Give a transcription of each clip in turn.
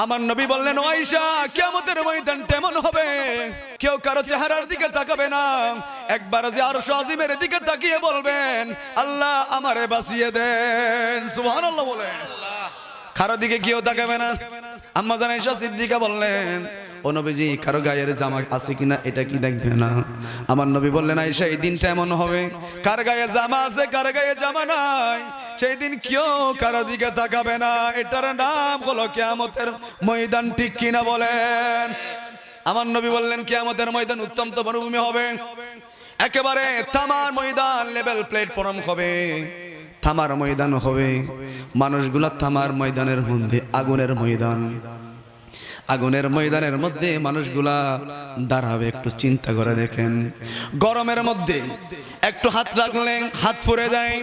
আমার নবী বললেন, ও আয়েশা, কিয়ামতের ময়দান কেমন হবে? কেউ কারো চেহারার দিকে তাকাবে না, একবার যে আরশ আজিমের দিকে তাকিয়ে বলবেন, আল্লাহ আমারে বাঁচিয়ে দেন। সুবহানাল্লাহ বলেন। কারো দিকে কেউ তাকাবে না। আম্মা জান আয়েশা সিদ্দিকা বললেন, ও নবীজি, কারো গায়ের জামা আছে কিনা এটা কি দেখবে না? আমার নবী বললেন, আয়েশা, এই দিনটা এমন হবে, কার গায়ে জামা আছে কার গায়ে জামা নাই, সেই দিন কেউ কারো দিকে তাকাবে না। এটার নাম হলো কিয়ামতের ময়দান, ঠিক কিনা বলেন? আমার নবী বললেন, কিয়ামতের ময়দান উত্তপ্ত মরুভূমি হবে, একেবারে তামার ময়দান, লেভেল প্ল্যাটফর্ম হবে, থামার ময়দান হবে। মানুষগুলা থামার ময়দানের মধ্যে, আগুনের ময়দান, আগুনের ময়দানের মধ্যে মানুষগুলা দাঁড়াবে। একটু চিন্তা করে দেখেন, গরমের মধ্যে একটু হাত রাখলে হাত পুড়ে যায়,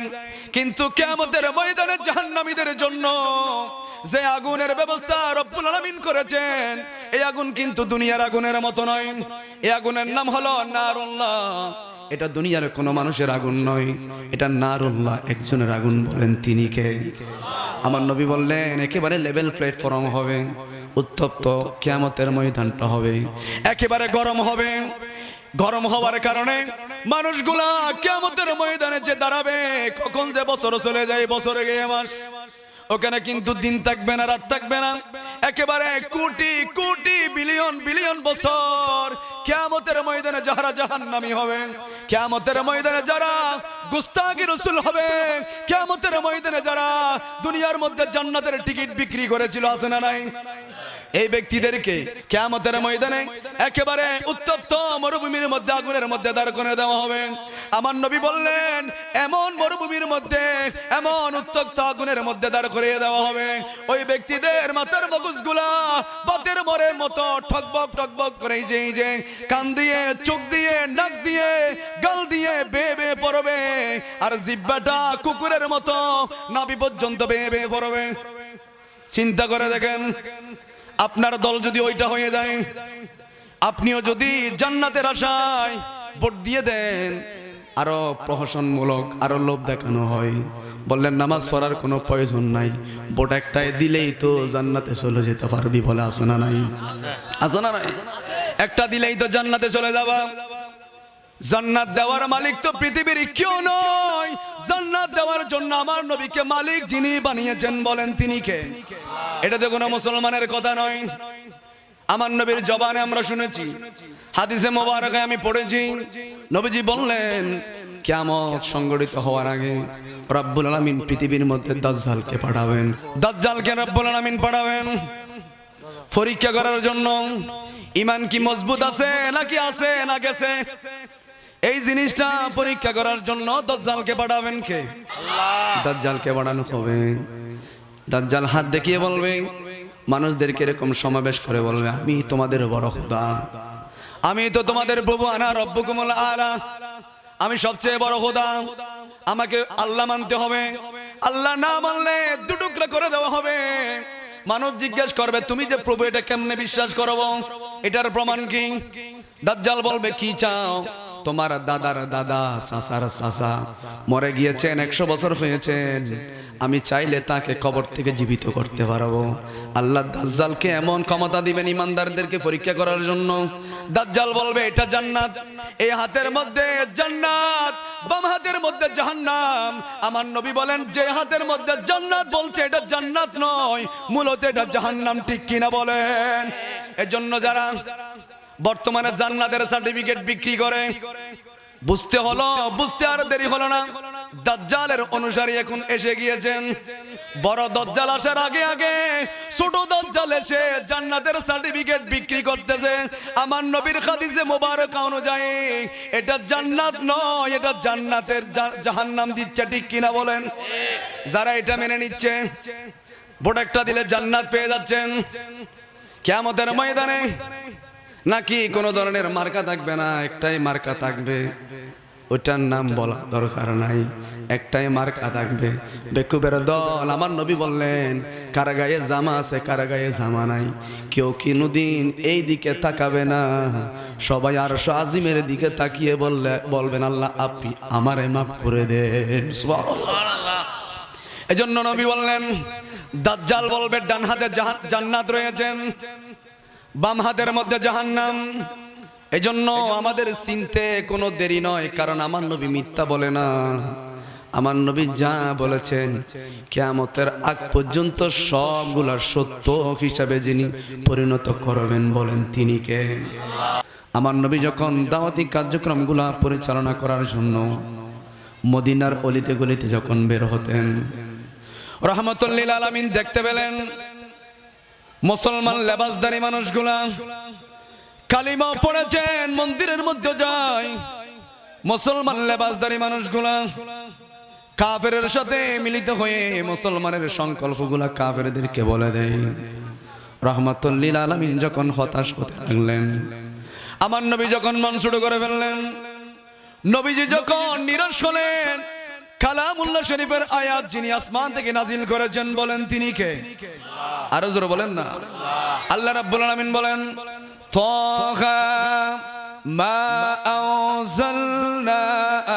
কিন্তু কিয়ামতের ময়দানে জাহান্নামীদের জন্য যে আগুনের ব্যবস্থা রব্বুল আলামিন করেছেন, এই আগুন কিন্তু দুনিয়ার আগুনের মতো নয়। এই আগুনের নাম হলো নারুল্লাহ। এটা দুনিয়ার কোনো মানুষের আগুন নয়, এটা নারুল্লাহ, একজনের আগুন। বলেন তিনি কে? আমার নবী বললেন, একেবারে লেভেল প্ল্যাটফর্ম হবে, উত্তপ্ত কিয়ামতের ময়দানটা হবে, একেবারে গরম হবে। গরম হওয়ার কারণে মানুষগুলা কিয়ামতের ময়দানে যে দাঁড়াবে, কখন যে বছর চলে যায়, বছরে গিয়ে মাস, ওখানে কিন্তু দিন থাকবে না, রাত থাকবে না, একেবারে কোটি কোটি বিলিয়ন বিলিয়ন বছর কিয়ামতের ময়দানে যারা জাহান্নামী হবে, কিয়ামতের ময়দানে যারা গুস্তাখি রাসূল হবে, কিয়ামতের ময়দানে যারা দুনিয়ার মধ্যে জান্নাতের টিকিট বিক্রি করেছিল, আছে না নাই? এই ব্যক্তিদেরকে কিয়ামতের ময়দানে একেবারে উত্তপ্ত মরুভূমির মধ্যে, আগুনের মধ্যে দাঁড় করে দেওয়া হবে। আমার নবী বললেন, এমন মরুভূমির মধ্যে, এমন উত্তপ্ত আগুনের মধ্যে দাঁড় করিয়ে দেওয়া হবে, ওই ব্যক্তিদের মাথার মগজগুলা বাতের মরের মতো ঠকবক ঠকবক করে এই যে কান দিয়ে, চোখ দিয়ে, নাক দিয়ে, গাল দিয়ে বেয়ে বেয়ে পড়বে, আর জিহ্বাটা কুকুরের মতো নাভি পর্যন্ত বেয়ে বেয়ে পড়বে। চিন্তা করে দেখেন, আপনার দল যদি ওইটা হয়ে যায়, আপনিও যদি জান্নাতের আশায় ভোট দিয়ে দেন, আরো প্রহসনমূলক, আরো লোভ দেখানো হয়, বললেন নামাজ পড়ার কোনো প্রয়োজন নাই, ভোট একটাই দিলেই তো জান্নাতে চলে যেতে পারবি, বলে আছে না নাই? আছে না নাই? একটা দিলেই তো জান্নাতে চলে যাবা। জান্নাত দেওয়ার মালিক তো পৃথিবীর কেউ নয়, জান্নাত দেওয়ার জন্য আমার নবীকে মালিক যিনি বানিয়েছেন, বলেন তিনি কে? এটা তো কোনো মুসলমানের কথা নয়, আমার নবীর জবানে আমরা শুনেছি, হাদিসে মোবারকে আমি পড়েছি। নবীজি বললেন, কিয়ামত সংঘটিত হওয়ার আগে রব্বুল আলামিন পৃথিবীর মধ্যে দাজ্জালকে পাঠাবেন। দাজ্জালকে রব্বুল আলামিন পাঠাবেন পরীক্ষা করার জন্য, ঈমান কি মজবুত আছে নাকি আছে না গেছে, এই জিনিসটা পরীক্ষা করার জন্য দাজ্জালকে পাঠাবেন কে? আল্লাহ। দাজ্জালকে পাঠানো হবে। দাজ্জাল হাত দেখিয়ে বলবে, মানুষদেরকে এরকম সমাবেশ করে বলবে, আমি তোমাদের বড় খোদা, আমি তো তোমাদের প্রভু, আনা রব্বুকুমুল আলা, আমি সবচেয়ে বড় খোদা, আমাকে আল্লাহ মানতে হবে, আল্লাহ না মানলে দুটুকরা করে দেওয়া হবে। মানুষ জিজ্ঞেস করবে, তুমি যে প্রভু, এটা কেমনে বিশ্বাস করব, এটার প্রমাণ কি? দাজ্জাল বলবে, কি চাও? তোমার দাদার দাদা, চাচার চাচা মরে গিয়েছেন, 100 বছর হয়েছেন, আমি চাইলে তাকে কবর থেকে জীবিত করতে পারবো। আল্লাহ দাজ্জালকে এমন ক্ষমতা দিবেন ইমানদারদেরকে পরীক্ষা করার জন্য। দাজ্জাল বলবে, এটা জান্নাত, এই হাতের মধ্যে জান্নাত, বাম হাতের মধ্যে জাহান্নাম। আমার নবী বলেন, যে হাতের মধ্যে জান্নাত বলছে, এটা জান্নাত নয়, মূলত এটা জাহান্নাম, ঠিক কিনা বলেন? এজন্য যারা বর্তমানে জান্নাতের সার্টিফিকেট বিক্রি করে, বুঝতে হলো, বুঝতে আর দেরি হলো না, দাজ্জালের অনুসারী এখন এসে গিয়েছেন। বড় দাজ্জাল আসার আগে আগে ছোট দাজ্জাল এসে জান্নাতের সার্টিফিকেট বিক্রি করতেছে। আমার নবীর হাদিসে মোবারক অনুযায়ী এটা জান্নাত নয়, এটা জান্নাতের জাহান্নাম দিচ্ছে, ঠিক কিনা বলেন? যারা এটা মেনে নিচ্ছে, ভোট একটা দিলে জান্নাত পেয়ে যাচ্ছেন, কিয়ামতের ময়দানে নাকি কোনো ধরনের মার্কা থাকবে না, একটাই মার্কা থাকবে, ওটার নাম বলা দরকার নাই, একটাই মার্কা থাকবে, বেকুবের দল। আমার নবী বললেন, কার গায়ে জামা আছে কার গায়ে জামা নাই, কেউ কোনোদিন এই দিকে তাকাবে না, সবাই আরশ আজিমের দিকে তাকিয়ে বলবেন, আল্লাহ আপনি আমারে মাফ করে দেন। সুবহানাল্লাহ। এজন্য নবী বললেন, দাজ্জাল বলবে ডান হাতে জান্নাত রয়েছেন, বাম হাতের মধ্যে জাহান্নাম। এজন্য আমাদের চিনতে কোনো দেরি নয়, কারণ আমার নবী মিথ্যা বলে না। আমার নবী যা বলেছেন কিয়ামতের আগ পর্যন্ত সবগুলার সত্য হিসাবে যিনি পরিণত করবেন বলেন তিনি কে? আমার নবী যখন দাওয়াতি কার্যক্রমগুলা পরিচালনা করার জন্য মদিনার অলিতে গলিতে যখন বের হতেন, রাহমাতুল লিল আলামিন দেখতে পেলেন মুসলমান লেবাসদারী মানুষগুলা কালিমা পড়েছেন, মন্দিরের মধ্যে যায় মুসলমান লেবাসদারী মানুষগুলা কাফেরের সাথে মিলিত হয়ে মুসলমানের সংকল্পগুলা কাফেরদেরকে বলে দেয়। রাহমাতুল লিল আলামিন যখন হতাশ হতে লাগলেন, আমার নবী যখন মন শুরু করে ফেললেন, নবীজি যখন নিরাশ হলেন, কালামুল্লাহ শরীফের আয়াত যিনি আসমান থেকে নাজিল করেছেন বলেন তিনি কে? আরো জোরে বলেন না। আল্লাহ রাব্বুল আলামিন বলেন, তাহা মা আনজালনা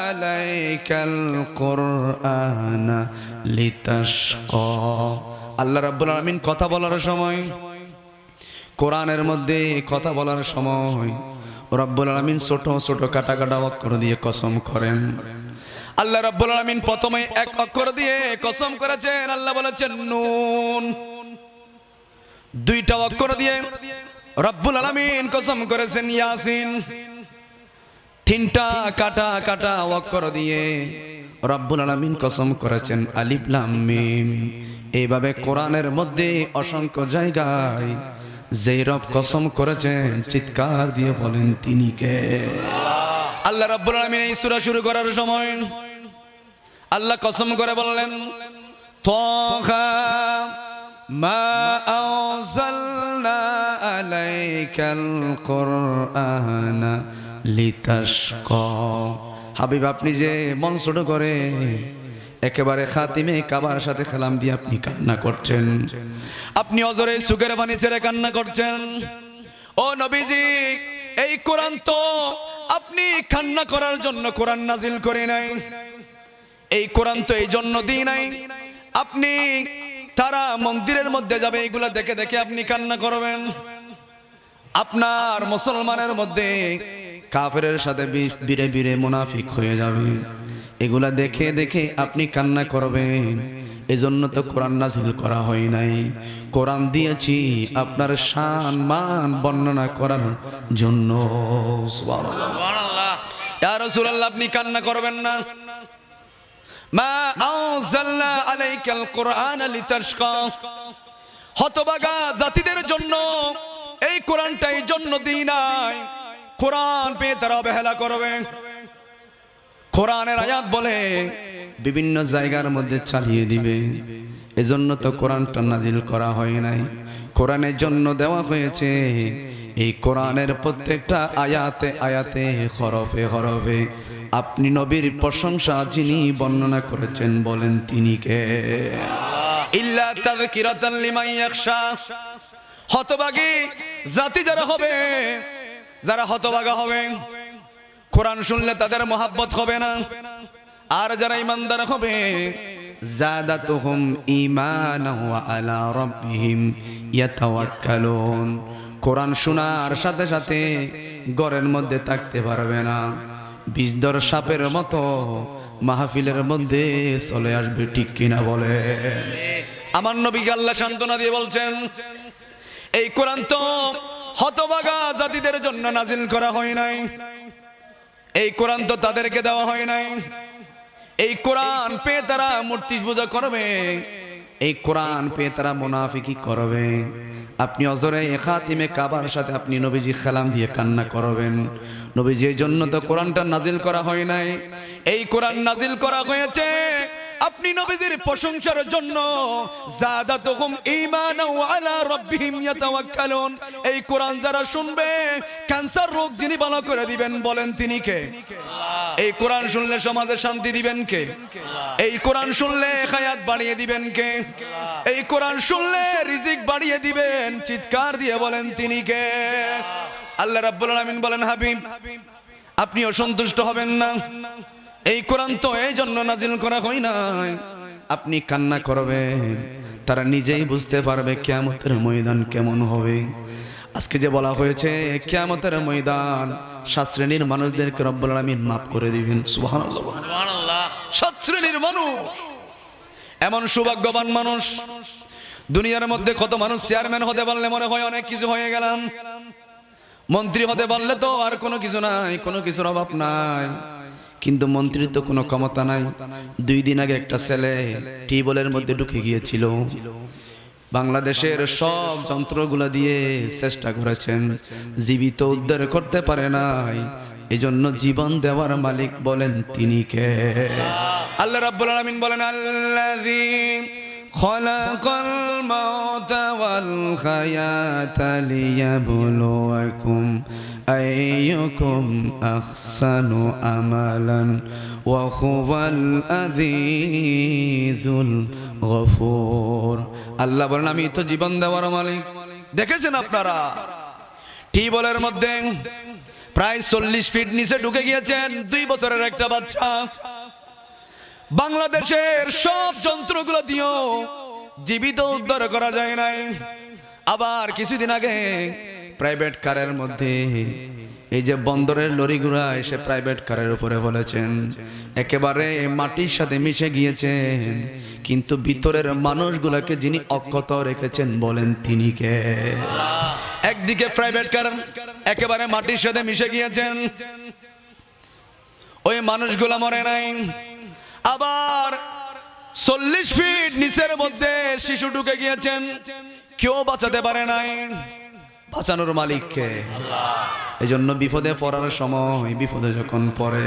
আলাইকাল কুরআনা লিতাশকা। আল্লাহ রাব্বুল আলামিন কথা বলার সময়, কোরআনের মধ্যে কথা বলার সময় রব্বুল আলামিন ছোট ছোট কাটা কাটা অক্ষর দিয়ে কসম করেন। আল্লাহ রাব্বুল আলামিন প্রথমে এক অক্ষর দিয়ে কসম করেছেন, আল্লাহ বলেছেন নুন। দুইটা অক্ষর দিয়ে রব্বুল আলামিন কসম করেছেন ইয়াসিন। তিনটা কাটা কাটা অক্ষর দিয়ে রব্বুল আলামিন কসম করেছেন আলিফ লাম মিম। এইভাবে কোরআনের মধ্যে অসংখ্য জায়গায় যেই রব কসম করেছেন চিৎকার দিয়ে বলেন তিনি কে? আল্লাহ রাব্বুল আলামিন এই সূরা শুরু করার সময় আল্লাহ কসম করে বললেন, তাহা মা আনজালনা আলাইকাল কুরআনা লিতাশকা। হাবিব আপনি যে মন ছোট করে একেবারে খাতিমে কাবার সাথে খেলাম দিয়ে আপনি কান্না করছেন, আপনি অজরে সুখের পানি ছেড়ে কান্না করছেন। ও নবীজি, এই কোরআন তো আপনি কান্না করার জন্য কোরআন নাজিল করে নাই, এই কোরআন তো এই জন্য দিই নাই আপনি তারা মন্দিরের মধ্যে যাবে এগুলা দেখে দেখে আপনি কান্না করবেন। আপনার মুসলমানের মধ্যে কাফেরের সাথে বীরে বীরে মুনাফিক হয়ে যাবে, এগুলা দেখে দেখে আপনি কান্না করবেন। এজন্য তো কোরআন নাজিল করা হয় নাই, কোরআন দিয়েছি আপনার শান মান বর্ণনা করার জন্য। সুবহানাল্লাহ। ইয়া রাসূলুল্লাহ, আপনি কান্না করবেন না। মা আনজালনা আলাইকাল কুরআনা লিতাশকা। হতভাগা জাতিদের জন্য এই কোরআনটা এই জন্য দিই নাই, কোরআন পেয়ে তারা অবহেলা করবে। কোরআনের আয়াত বলে বিভিন্ন জায়গার মধ্যে চালিয়ে দিবে, এজন্য তো কোরআনটা নাজিল করা হয় নাই। কোরআনের জন্য দেওয়া হয়েছে এই কোরআনের প্রত্যেকটা আয়াতে আয়াতে হরফে হরফে আপনি নবীর প্রশংসা যিনি বর্ণনা করেছেন বলেন তিনি কে? ইল্লা তাযকিরাতান লিমান ইয়াখশা। হতভাগী জাতি যারা হবে, যারা হতভাগা হবে, কোরআন শুনলে তাদের মহব্বত হবে না। আর যারা ঈমানদার হবে, যাদাতুহুম ঈমানান ওয়া আলা রাব্বিহিম ইয়াতাওয়াক্কালুন। কোরআন শোনার সাথে সাথে ঘরের মধ্যে থাকতে পারবে না, বিষধর সাপের মতো মাহফিলের মধ্যে চলে আসবে, ঠিক কিনা বলে? আমার নবীকে আল্লাহ সান্ত্বনা দিয়ে বলছেন, এই কোরআন তো হতভাগা জাতিদের জন্য নাজিল করা হয় নাই, এই কোরআন তো তাদেরকে দেওয়া হয় নাই। এই কোরআন পেয়ে তারা মূর্তি পূজা করবে, এই কোরআন পেয়ে তারা মুনাফিকি করবে। আপনি অজরে খাতিমে কাবার সাথে আপনি নবীজি খেলাম দিয়ে কান্না করবেন। নবীজি এই জন্য তো কোরআনটা নাজিল করা হয় নাই, এই কোরআন নাজিল করা হয়েছে আপনি নবীজির প্রশংসার জন্য। যাদাতুহুম ঈমানান ওয়া আলা রাব্বিহিম ইয়াতাওয়াক্কালুন। এই কোরআন যারা শুনবে ক্যান্সার রোগ যিনি ভালো করে দিবেন বলেন তিনি কে? এই কোরআন শুনলে সমাজে শান্তি দিবেন কে? এই কোরআন শুনলে হায়াত বাড়িয়ে দিবেন কে? এই কোরআন শুনলে রিজিক বাড়িয়ে দিবেন, চিৎকার দিয়ে বলেন তিনি কে? আল্লাহ রাব্বুল আলামিন বলেন, হাবিব আপনি অসন্তুষ্ট হবেন না, এই কোরআন তো এই জন্য নাজিল করা হয় নাই, আপনি কান্না করবেন তারা নিজেই বুঝতে পারবে কিয়ামতের ময়দান কেমন হবে। আজকে যে বলা হয়েছে কিয়ামতের ময়দান 7 শ্রেণীর মানুষদেরকে রব্বুল আলামিন মাফ করে দিবেন। সুবহানাল্লাহ সুবহানাল্লাহ। 7 শ্রেণীর মানুষ, এমন সৌভাগ্যবান মানুষ। দুনিয়ার মধ্যে কত মানুষ চেয়ারম্যান হতে পারলে মনে হয় অনেক কিছু হয়ে গেলাম, মন্ত্রী হতে পারলে তো আর কোনো কিছু নাই, কোনো কিছুর অভাব নাই। কিন্তু মন্ত্রীর তো কোনো ক্ষমতা নাই। 2 দিন আগে একটা ছেলে টিউবওয়েলের মধ্যে ঢুকে গিয়েছিল। বাংলাদেশের সব যন্ত্রগুলো দিয়ে চেষ্টা করেছেন, জীবিত উদ্ধার করতে পারে নাই। এজন্য জীবন দেওয়ার মালিক বলেন তিনি কে? আল্লাহ রাব্বুল আলামিন বলেন, আল্লাযী খালাকাল মাউতা ওয়াল হায়াতা লিয়াবলুয়াকুম আইয়ুকুম আহসানু আমালান ওয়া হুয়াল আযীজুল গফুর। আল্লাহ বলেন আমি তো জীবন দেওয়ার মালিক। দেখেছেন আপনারা টিউবওয়েলের মধ্যে প্রায় 40 ফিট নিচে ঢুকে গিয়েছেন 2 বছরের একটা বাচ্চা। বাংলাদেশের সব যন্ত্রগুলো দিয়েও জীবিত উদ্ধার করা যায় নাই। আবার কিছুদিন আগে প্রাইভেট কারের মধ্যে এই যে বন্দরের লরিগুলা এসে প্রাইভেট কারের উপরে ফেলেছেন, একেবারে মাটির সাথে মিশে গিয়েছেন। কিন্তু ভিতরের মানুষগুলাকে যিনি অক্ষত রেখেছেন বলেন তিনি কে? একদিকে প্রাইভেট কার একেবারে মাটির সাথে মিশে গিয়েছেন, ওই মানুষগুলা মরে নাই। আবার 40 ফিট নিচের মধ্যে শিশু ঢুকে গিয়েছেন, কেউ বাঁচাতে পারে নাই। বাঁচানোর মালিক কে? এজন্য বিপদে পড়ার সময়, বিপদে যখন পড়ে,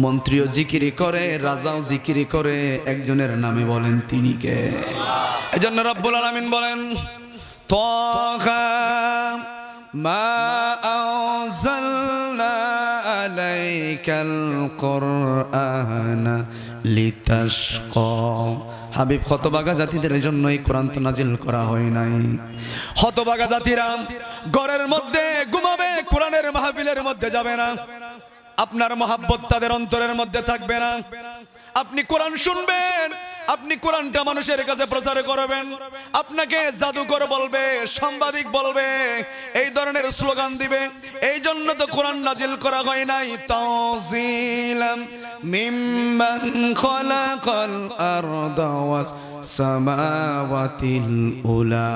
মন্ত্রীও জিকিরি করে, রাজাও জিকিরি করে, একজনের নামে বলেন তিনি কে? এজন্য রব্বুল আলামিন বলেন, তাহা মা আনজালনা আলাইকাল কুরআনা লিতাশকা। হাবিব হতভাগা জাতিদের জন্য এই কোরআন তো নাজিল করা হয় নাই। হতভাগা জাতিরা ঘরের মধ্যে ঘুমাবে, কোরআনের মাহফিলের মধ্যে যাবে না। আপনার মহাব্বত তাদের অন্তরের মধ্যে থাকবে না। আপনি কোরআন শুনবেন, আপনি কোরআনটা মানুষের কাছে প্রচার করবেন, আপনাকে জাদুকর বলবে, সাংবাদিক বলবে, এই ধরনের স্লোগান দিবে। এই জন্য তো কোরআন নাজিল করা হয় নাই। তাওজিলাম মিম্মান খালাকাল আরদা ওয়াস সামাওয়াতিল উলা।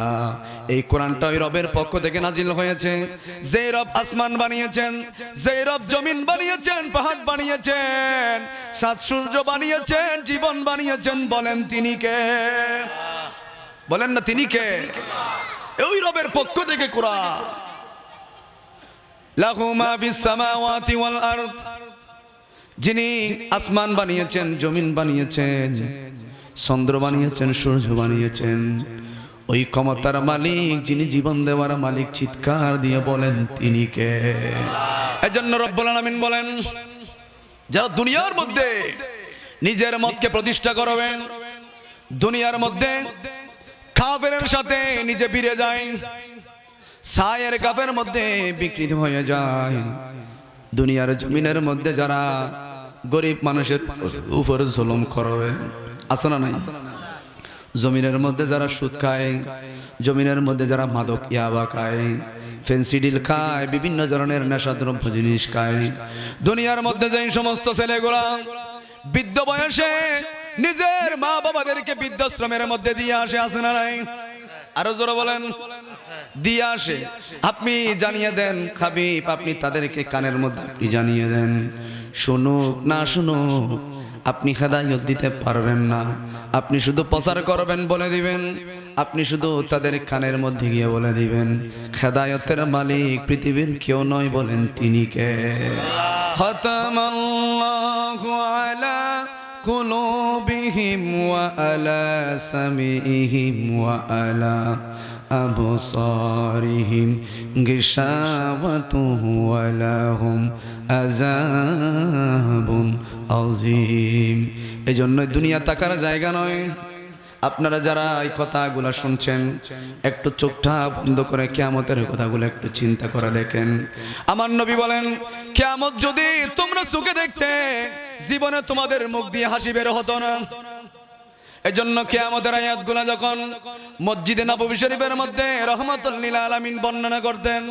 এই কোরআনটা ওই রবের পক্ষ থেকে নাজিল হয়েছে, যে রব আসমান বানিয়েছেন, যে রব জমিন বানিয়েছেন, পাহাড় বানিয়েছেন, সাত সূর্য বানিয়েছেন, জীবন বানিয়েছেন, বলেন তিনি কে? বলেন না তিনি কে? ওই রবের পক্ষ থেকে কোরআন। লাহু মা ফিস সামাওয়াতি ওয়াল আরদ, যিনি আসমান বানিয়েছেন, জমিন বানিয়েছেন, চন্দ্র বানিয়েছেন, সূর্য বানিয়েছেন, ওই ক্ষমতার মালিক, যিনি জীবন দেওয়ার মালিক, চিৎকার দিয়ে বলেন তিনি কে? এজন্য রব্বুল আলামিন বলেন, যারা দুনিয়ার মধ্যে নিজের মতকে প্রতিষ্ঠা করবেন, দুনিয়ার মধ্যে কাফেরের সাথে নিজে ভিড়ে যায়, ছায়ের কাফের মধ্যে বিকৃত হয়ে যায়, দুনিয়ার জমিনের মধ্যে যারা গরিব মানুষের উপর জুলুম করবে, আছে না নাই? জমিনের মধ্যে যারা সুদ খায়, জমিনের মধ্যে যারা মাদক ইয়াবা খায়, ফেন্সিডিল খায়, বিভিন্ন ধরনের নেশাদ্রব্য জিনিস খায়, দুনিয়ার মধ্যে যে সমস্ত ছেলেগুলা বৃদ্ধ বয়সে নিজের মা বাবাদেরকে বৃদ্ধাশ্রমের মধ্যে দিয়ে আসে, আছে না নাই? আরো জোরে বলেন, দিয়ে আসে। আপনি জানিয়ে দেন হাবিব, আপনি তাদেরকে কানের মধ্যে আপনি জানিয়ে দেন, শুনুক না শুনুক আপনি হেদায়েত দিতে পারবেন না। আপনি শুধু প্রচার করবেন, বলে দিবেন, আপনি শুধু তাদের কানের মধ্যে গিয়ে বলে দিবেন, হেদায়েতের মালিক পৃথিবীর কেউ নয়, বলেন তিনি কে? খাতামাল্লাহু আলা কুলুবিহিম ওয়া আলা সামিইহিম ওয়া আলা আবসারিহিম গিশাওয়াতুহু ওয়া লাহুম আযাবুন আযীম। এজন্য দুনিয়া তাকার জায়গা নয়। আপনারা যারা এই কথাগুলো শুনছেন, একটু চোখটা বন্ধ করে কিয়ামতের কথাগুলো একটু চিন্তা করে দেখেন। আমার নবী বলেন, কিয়ামত যদি তোমরা চোখে দেখতে, জীবনে তোমাদের মুখ দিয়ে হাসি বের হতো না। এজন্য কিয়ামতের আয়াতগুলো যখন মসজিদে নববী শরীফের মধ্যে রাহমাতুল লিল আলামিন বর্ণনা করতেন,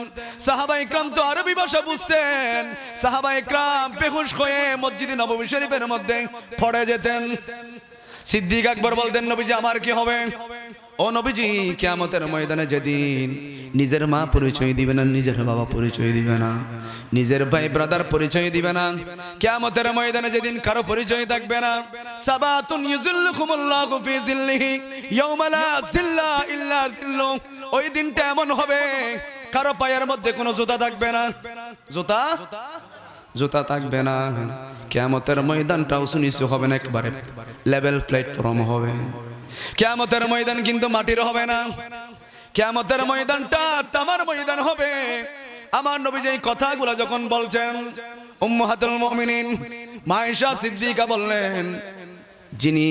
সাহাবায়ে ইকরাম তো আরবি ভাষা বুঝতেন, সাহাবায়ে ইকরাম বেহুশ হয়ে মসজিদে নববী শরীফের মধ্যে পড়ে যেতেন। সিদ্দিক আকবর বলতেন, নবীজি আমার কি হবে? ও নবীজি, কিয়ামতের ময়দানে যেদিন নিজের মা পরিচয় দিবে না, নিজের বাবা পরিচয় দিবে না, নিজের ভাই ব্রাদার পরিচয় দিবে না, কিয়ামতের ময়দানে যেদিন কারো পরিচয় থাকবে না, সাবাতুন ইউযিল্লুকুমুল্লাহু ফি যিল্লিহি ইয়াওমা লা যিল্লা ইল্লা যিল্লু, ওই দিনটা এমন হবে কারো পায়ের মধ্যে কোনো জুতা থাকবে না, জুতা থাকবে না। কিয়ামতের ময়দানটা উঁচু নিচু হবে না, একবারে লেভেল প্ল্যাটফর্ম হবে। কিয়ামতের ময়দান কিন্তু মাটির হবে না, কিয়ামতের ময়দানটা তামার ময়দান হবে। আমার নবী যে কথাগুলো যখন বলছেন, উম্মাহাতুল মুমিনিন মা আয়েশা সিদ্দিকা বললেন, যিনি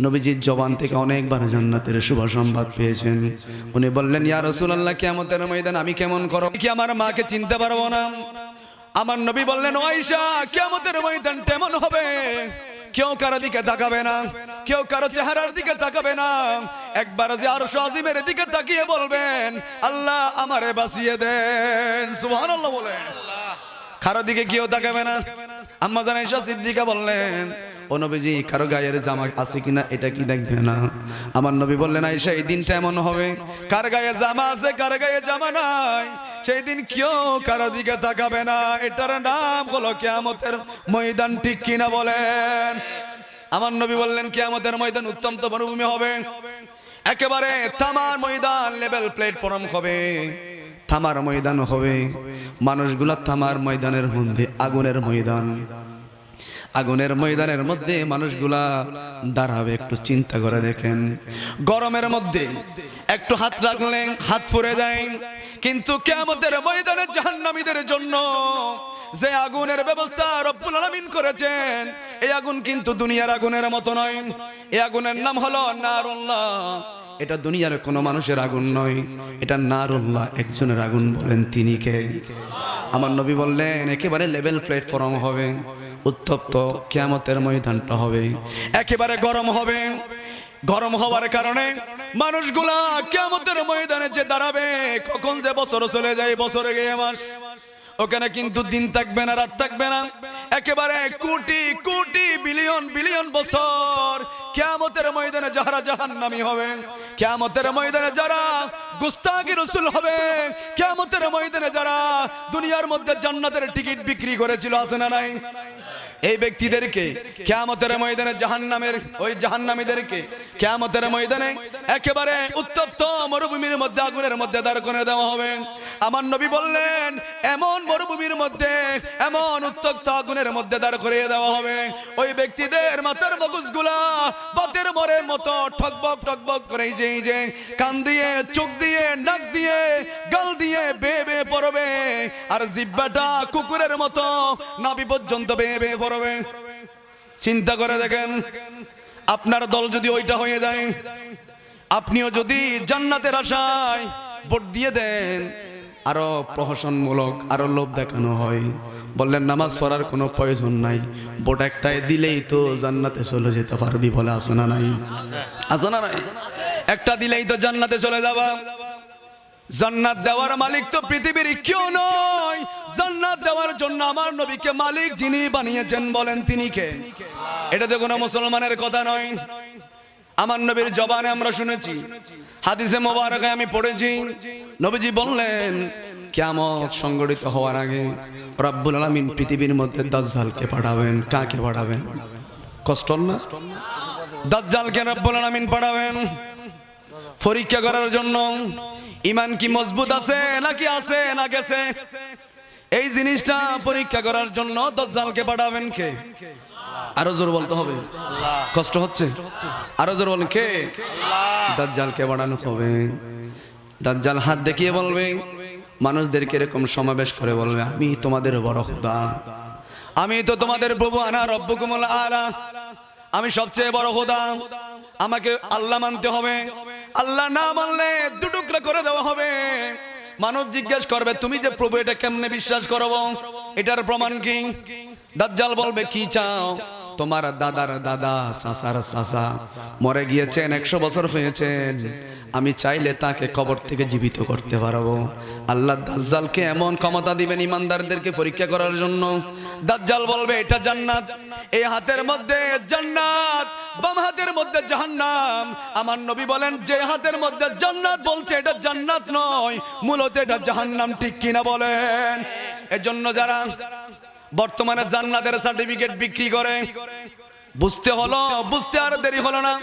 নবীজির জবান থেকে অনেকবার জান্নাতের শুভ সংবাদ পেয়েছেন, উনি বললেন, ইয়া রাসূলুল্লাহ, কিয়ামতের ময়দান আমি কেমন করব? কি আমার মাকে চিনতে পারবো না? আমার নবী বললেন, ও আয়েশা, কিয়ামতের ময়দান কেমন হবে? কেউ কারো দিকে তাকাবে না, কেউ কারো চেহারার দিকে তাকাবে না, একবার যে আরশ আজিমের দিকে তাকিয়ে বলবেন, আল্লাহ আমারে বাঁচিয়ে দেন। সুবহানাল্লাহ বলেন। কারো দিকে কেউ তাকাবে না। আম্মা জান আয়েশা সিদ্দিকা বললেন, ও নবীজি, কারো গায়ের জামা আছে কিনা এটা কি দেখবে না? আমার নবী বললেন, আয়েশা, এই দিনটা এমন হবে কার গায়ে জামা আছে কার গায়ে জামা নাই, সেই দিন কেউ কারো দিকে তাকাবে না। এটার নাম হলো কিয়ামতের ময়দান, ঠিক কিনা বলেন? আমার নবী বললেন, কিয়ামতের ময়দান উত্তপ্ত মরুভূমি হবে, একেবারে তামার ময়দান, লেভেল প্ল্যাটফর্ম হবে, তামার ময়দান হবে। মানুষগুলা তামার ময়দানের মধ্যে আগুনের ময়দান, আগুনের ময়দানের মধ্যে মানুষগুলা দাঁড়াবে। একটু চিন্তা করে দেখেন, গরমের মধ্যে একটু হাত রাখলে হাত পুড়ে যায়, কিন্তু কিয়ামতের ময়দানে জাহান্নামীদের জন্য যে আগুনের ব্যবস্থা রব্বুল আলামিন করেছেন, এই আগুন কিন্তু দুনিয়ার আগুনের মতো নয়। এই আগুনের নাম হলো নারুল্লাহ। এটা দুনিয়ার কোনো মানুষের আগুন নয়, এটা নারুল্লাহ, একজনের আগুন। বলেন তিনি কে? আমার নবী বললেন, একেবারে লেভেল প্ল্যাটফর্ম হবে, উত্তপ্ত কিয়ামতের ময়দানটা হবে, একেবারে গরম হবে। গরম হওয়ার কারণে মানুষগুলা কিয়ামতের ময়দানে যে দাঁড়াবে, কখন যে বছর চলে যায়, বছরে গিয়ে মাস, ওখানে কিন্তু দিন থাকবে না, রাত থাকবে না, একেবারে কোটি কোটি বিলিয়ন বিলিয়ন বছর কিয়ামতের ময়দানে যারা জাহান্নামী হবে, কিয়ামতের ময়দানে যারা গুস্তাখি রাসূল হবে, কিয়ামতের ময়দানে যারা দুনিয়ার মধ্যে জান্নাতের টিকিট বিক্রি করেছিল, আছে না নাই? এই ব্যক্তিদেরকে কিয়ামতের ময়দানে জাহান্নামের ওই জাহান্নামীদেরকে কিয়ামতের ময়দানে একেবারে উত্তপ্ত মরুভূমির মধ্যে আগুনের মধ্যে দাঁড় করে দেওয়া হবে। আমার নবী বললেন, এমন মরুভূমির মধ্যে, এমন উত্তপ্ত আগুনের মধ্যে দাঁড় করিয়ে দেওয়া হবে, ওই ব্যক্তিদের মাথার মগজগুলা বাতের মরের মতো ঠকবক ঠকবক করে এই যে কান দিয়ে, চোখ দিয়ে, নাক দিয়ে, গাল দিয়ে বেয়ে বেয়ে পড়বে, আর জিহ্বাটা কুকুরের মতো নাভি পর্যন্ত বেয়ে বেয়ে পড়বে। চিন্তা করে দেখেন, আপনার দল যদি ওইটা হয়ে যায়, আপনিও যদি জান্নাতের আশায় ভোট দিয়ে দেন, আরো প্রহসনমূলক আরো লোভ দেখানো হয়, বললেন নামাজ পড়ার কোনো প্রয়োজন নাই, ভোট একটাই দিলেই তো জান্নাতে চলে যেতে পারবি, বলে আছে না নাই? আছে না নাই? একটা দিলেই তো জান্নাতে চলে যাবা। জান্নাত দেওয়ার মালিক তো পৃথিবীর কেউ নয়, জান্নাত দেওয়ার জন্য আমার নবীকে মালিক যিনি বানিয়েছেন, বলেন তিনি কে? এটা তো কোনো মুসলমানের কথা নয়, আমার নবীর জবানে আমরা শুনেছি, হাদিসে মোবারকে আমি পড়েছি। নবীজি বললেন, কিয়ামত সংঘটিত হওয়ার আগে রব্বুল আলামিন পৃথিবীর মধ্যে দাজ্জালকে পাঠাবেন। কাকে পাঠাবেন? কষ্ট না? দাজ্জালকে রব্বুল আলামিন পাঠাবেন পরীক্ষা করার জন্য, ঈমান কি মজবুত আছে নাকি আছে না গেছে, এই জিনিসটা পরীক্ষা করার জন্য দাজ্জালকে পাঠাবেন কে? আরো জোর বলতে হবে, কষ্ট হচ্ছে, আরো জোর বলেন কে? দাজ্জালকে পাঠানো হবে। দাজ্জাল হাত দেখিয়ে বলবে, মানুষদেরকে এরকম সমাবেশ করে বলবে, আমি তোমাদের বড় খোদা, আমি তো তোমাদের প্রভু, আনা রব্বুকুমুল আলা, আমি সবচেয়ে বড় খোদা, আমাকে আল্লাহ মানতে হবে, আল্লাহ না মানলে দুটুকরা করে দেওয়া হবে। মানুষ জিজ্ঞেস করবে, তুমি যে প্রভু, এটা কেমনে বিশ্বাস করব, এটার প্রমাণ কি? দাজ্জাল বলবে, কি চাও? তোমার দাদার দাদা চাচার চাচা মরে গিয়েছেন, 100 বছর হয়েছেন, আমি চাইলে তাকে কবর থেকে জীবিত করতে পারবো। আল্লাহ দাজ্জালকে এমন ক্ষমতা দিবেন ইমানদারদেরকে পরীক্ষা করার জন্য। দাজ্জাল বলবে এটা জান্নাত, এই হাতের মধ্যে জান্নাত, বাম হাতের মধ্যে জাহান্নাম। আমার নবী বলেন যে হাতের মধ্যে জান্নাত বলছে এটা জান্নাত নয়, মূলত এটা জাহান্নাম। ঠিক কিনা বলেন? এজন্য যারা বর্তমানে জান্নাতের সার্টিফিকেট বিক্রি করে, বুঝতে আর দেরি হলো না,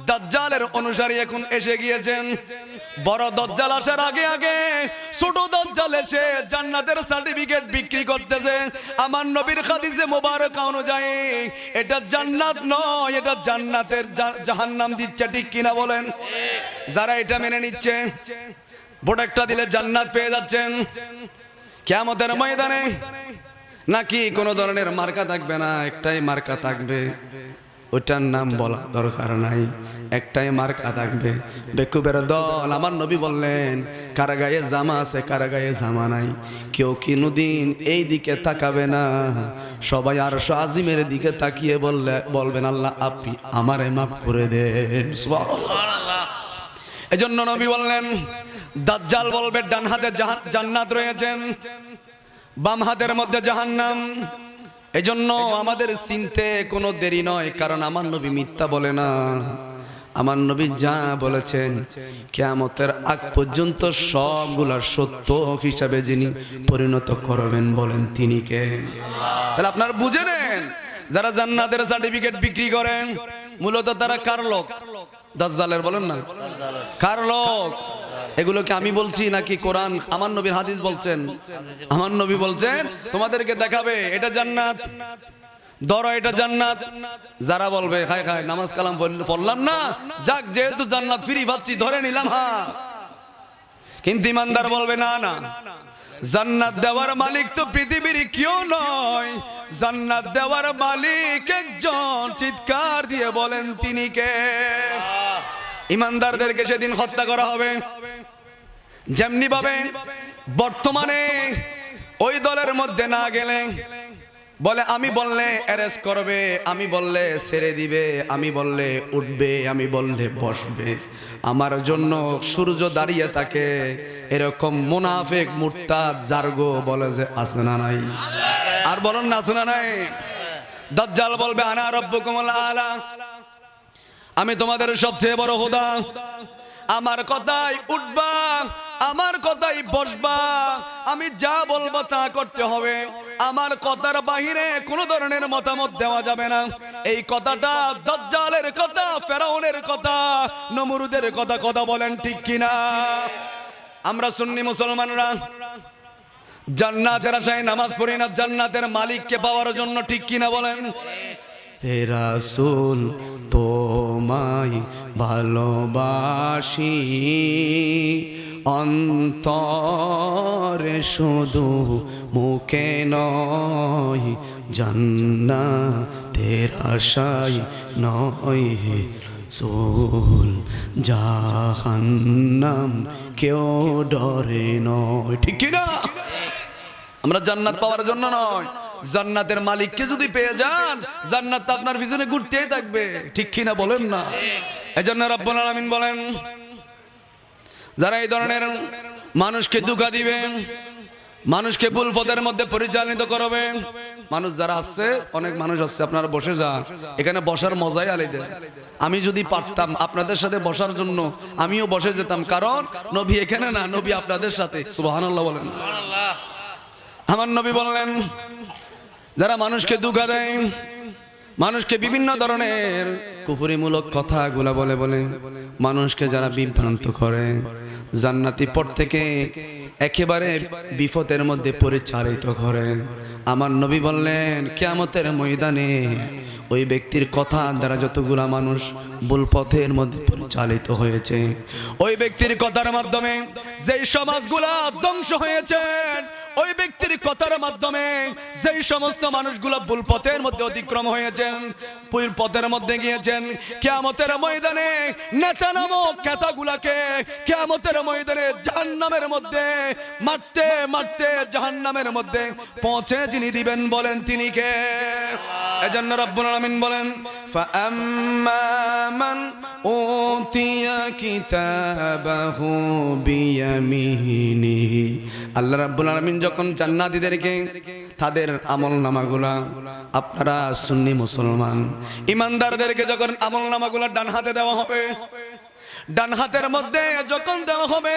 দাজ্জালের অনুসারী এখন এসে গিয়েছেন। বড় দাজ্জাল আসার আগে আগে ছোট দাজ্জাল এসে জান্নাতের সার্টিফিকেট বিক্রি করতেছে। আমার নবীর হাদিসে মোবারক অনুযায়ী এটা জান্নাত নয়, এটা জান্নাতের জাহান্নাম দিচ্ছে। ঠিক কিনা বলেন? যারা এটা মেনে নিচ্ছে, প্রোডাক্টটা দিলে জান্নাত পেয়ে যাচ্ছেন, কিয়ামতের ময়দানে নাকি কোনো ধরনের মার্কা থাকবে না, একটাই মার্কা থাকবে, ওটার নাম বলা দরকার নাই, একটাই মার্কা থাকবে। বেকুবের দল, আমার নবী বললেন কার গায়ে জামা আছে কার গায়ে জামা নাই, কেউ কোনোদিন এই দিকে তাকাবে না, সবাই আরশ আজিমের দিকে তাকিয়ে বলবেন আল্লাহ আপনি আমারে মাফ করে দেন। সুবহানাল্লাহ। এজন্য নবী বললেন দাজ্জাল বলবে ডান হাতে জান্নাত রয়েছেন, বাম হাতের মধ্যে জাহান্নাম। এজন্য আমাদের চিনতে কোনো দেরি নয়, কারণ আমার নবী মিথ্যা বলে না। আমার নবী যা বলেছেন কিয়ামতের আগ পর্যন্ত সবগুলা সত্য হিসাবে যিনি পরিণত করবেন বলেন তিনি কে? তাহলে আপনারা বুঝে নেন, যারা জান্নাতের সার্টিফিকেট বিক্রি করেন মূলত তারা কার লোক? দাজ্জালের। বলেন না কার লোক? এগুলোকে আমি বলছি নাকি কোরআন আমার নবীর হাদিস বলছেন? আমার নবী বলছেন তোমাদেরকে দেখাবে এটা জান্নাত, ধরো এটা জান্নাত। যারা বলবে খায় খায় নামাজ কালাম পড়লাম না, যাক যেহেতু জান্নাত ফ্রি পাচ্ছি ধরে নিলাম, হ্যাঁ, কিন্তু ইমানদার বলবে না না, জান্নাত দেওয়ার মালিক তো পৃথিবীর কেউ নয়, জান্নাত দেওয়ার মালিক একজন, চিৎকার দিয়ে বলেন তিনি কে? ইমানদারদেরকে সেদিন হত্যা করা হবে। যেমনি ভাবে বর্তমানে ওই দলের মধ্যে না গেলে বলে আমি বললে অ্যারেস্ট করবে, আমি বললে ছেড়ে দিবে, আমি বললে উঠবে, আমি বললে বসবে, আমার জন্য সূর্য দাঁড়িয়ে থাকে, এরকম মুনাফিক মুরতাদ জারগো বলে যে আছে না নাই? আর বলুন না আছে না নাই? দাজ্জাল বলবে আনা রাব্বুকুমুল আলা, আমি তোমাদের সবচেয়ে বড় খোদা, আমার কথাই উঠবা, আমার কথাই বসবা, আমি যা বলবো তা করতে হবে, আমার কথার বাহিরে কোনো ধরনের মতামত দেওয়া যাবে না। এই কথাটা দাজ্জালের কথা, ফেরাউনের কথা, নমরুদের কথা। কথা বলেন ঠিক কিনা? আমরা সুন্নি মুসলমানরা জান্নাতের আশায় নামাজ পড়ি না, জান্নাতের মালিককে পাওয়ার জন্য। ঠিক কিনা বলেন? হে রাসূল তোমায় ভালোবাসি, অন্তরে শুধু মুখে নয়, জান্নাতের আশায় নয় হে রাসূল, জাহান্নাম কেউ ডরে নয়। ঠিক কিনা? আমরা জান্নাত পাওয়ার জন্য নয়, জান্নাতের মালিককে যদি পেয়ে যান জান্নাত আপনার পিছনে ঘুরতেই থাকবে। ঠিক কিনা বলেন না? এজন্য রব্বুল আলামিন বলেন যারা এই ধরনের মানুষকে ধোঁকা দিবে, মানুষকে ভুল পথের মধ্যে পরিচালিত করবে, মানুষ যারা আসছে, অনেক মানুষ আসছে, আপনারা বসে যান, এখানে বসার মজাই আলাদা। আমি যদি পারতাম আপনাদের সাথে বসার জন্য আমিও বসে যেতাম, কারণ নবী এখানে না, নবী আপনাদের সাথে। সুবহানাল্লাহ বলেন। আমার নবী বললেন যারা মানুষকে ধোঁকা দেয়, মানুষকে বিভিন্ন ধরনের কুফরিমূলক কথাগুলা বলে মানুষকে যারা বিভ্রান্ত করে, জান্নাতি পথ থেকে একেবারে বিপদের মধ্যে পরিচালিত করে, আমার নবী বললেন কিয়ামতের ময়দানে ওই ব্যক্তির কথা দ্বারা যতগুলা মানুষ ভুল পথের মধ্যে পরিচালিত হয়েছে, ওই ব্যক্তির কথার মাধ্যমে যেই সমাজগুলা ধ্বংস হয়েছে, ওই ব্যক্তির কথার মাধ্যমে যেই সমস্ত মানুষগুলো ভুল পথের মধ্যে অতিক্রম হয়েছেন, ভুল পথের মধ্যে গিয়েছেন, কিয়ামতের ময়দানে নেতা নামক নেতাগুলাকে কিয়ামতের ময়দানে জাহান্নামের মধ্যে মারতে মারতে জাহান্নামের মধ্যে পৌঁছে যিনি দিবেন বলেন তিনি কে? এজন্য রব্বুল আলামিন বলেন ফাআম্মা মান উতিয়া কিতাবাহু বিয়ামিনিহি। আল্লাহ রাব্বুল আলামিন যখন জান্নাতীদেরকে তাদের আমলনামাগুলা, আপনারা সুন্নি মুসলমান ইমানদারদেরকে যখন আমলনামাগুলা ডান হাতে দেওয়া হবে, ডান হাতের মধ্যে যখন দেওয়া হবে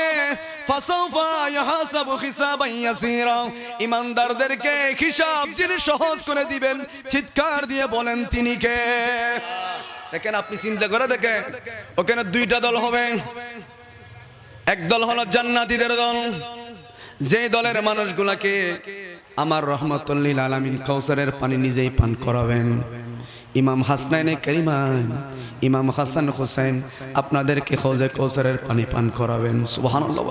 ফাসাউফা ইয়াহাসাবু হিসাবান ইয়াসীরা, ইমানদারদেরকে হিসাব যিনি সহজ করে দিবেন, চিৎকার দিয়ে বলেন তিনি কে? দেখেন, আপনি চিন্তা করে দেখেন, ওখানে দুইটা দল হবে। এক দল হলো জান্নাতীদের দল, যে দলের মানুষগুলাকে আমার রহমাতুল লিল আলামিন কাউসারের পানি নিজেই পান করাবেন। ইমাম হাসনাইনে কারিমান, ইমাম হাসান হোসেন আপনাদেরকে হৌজে কাউসারের পানি পান করাবেন। সুবহানাল্লাহ।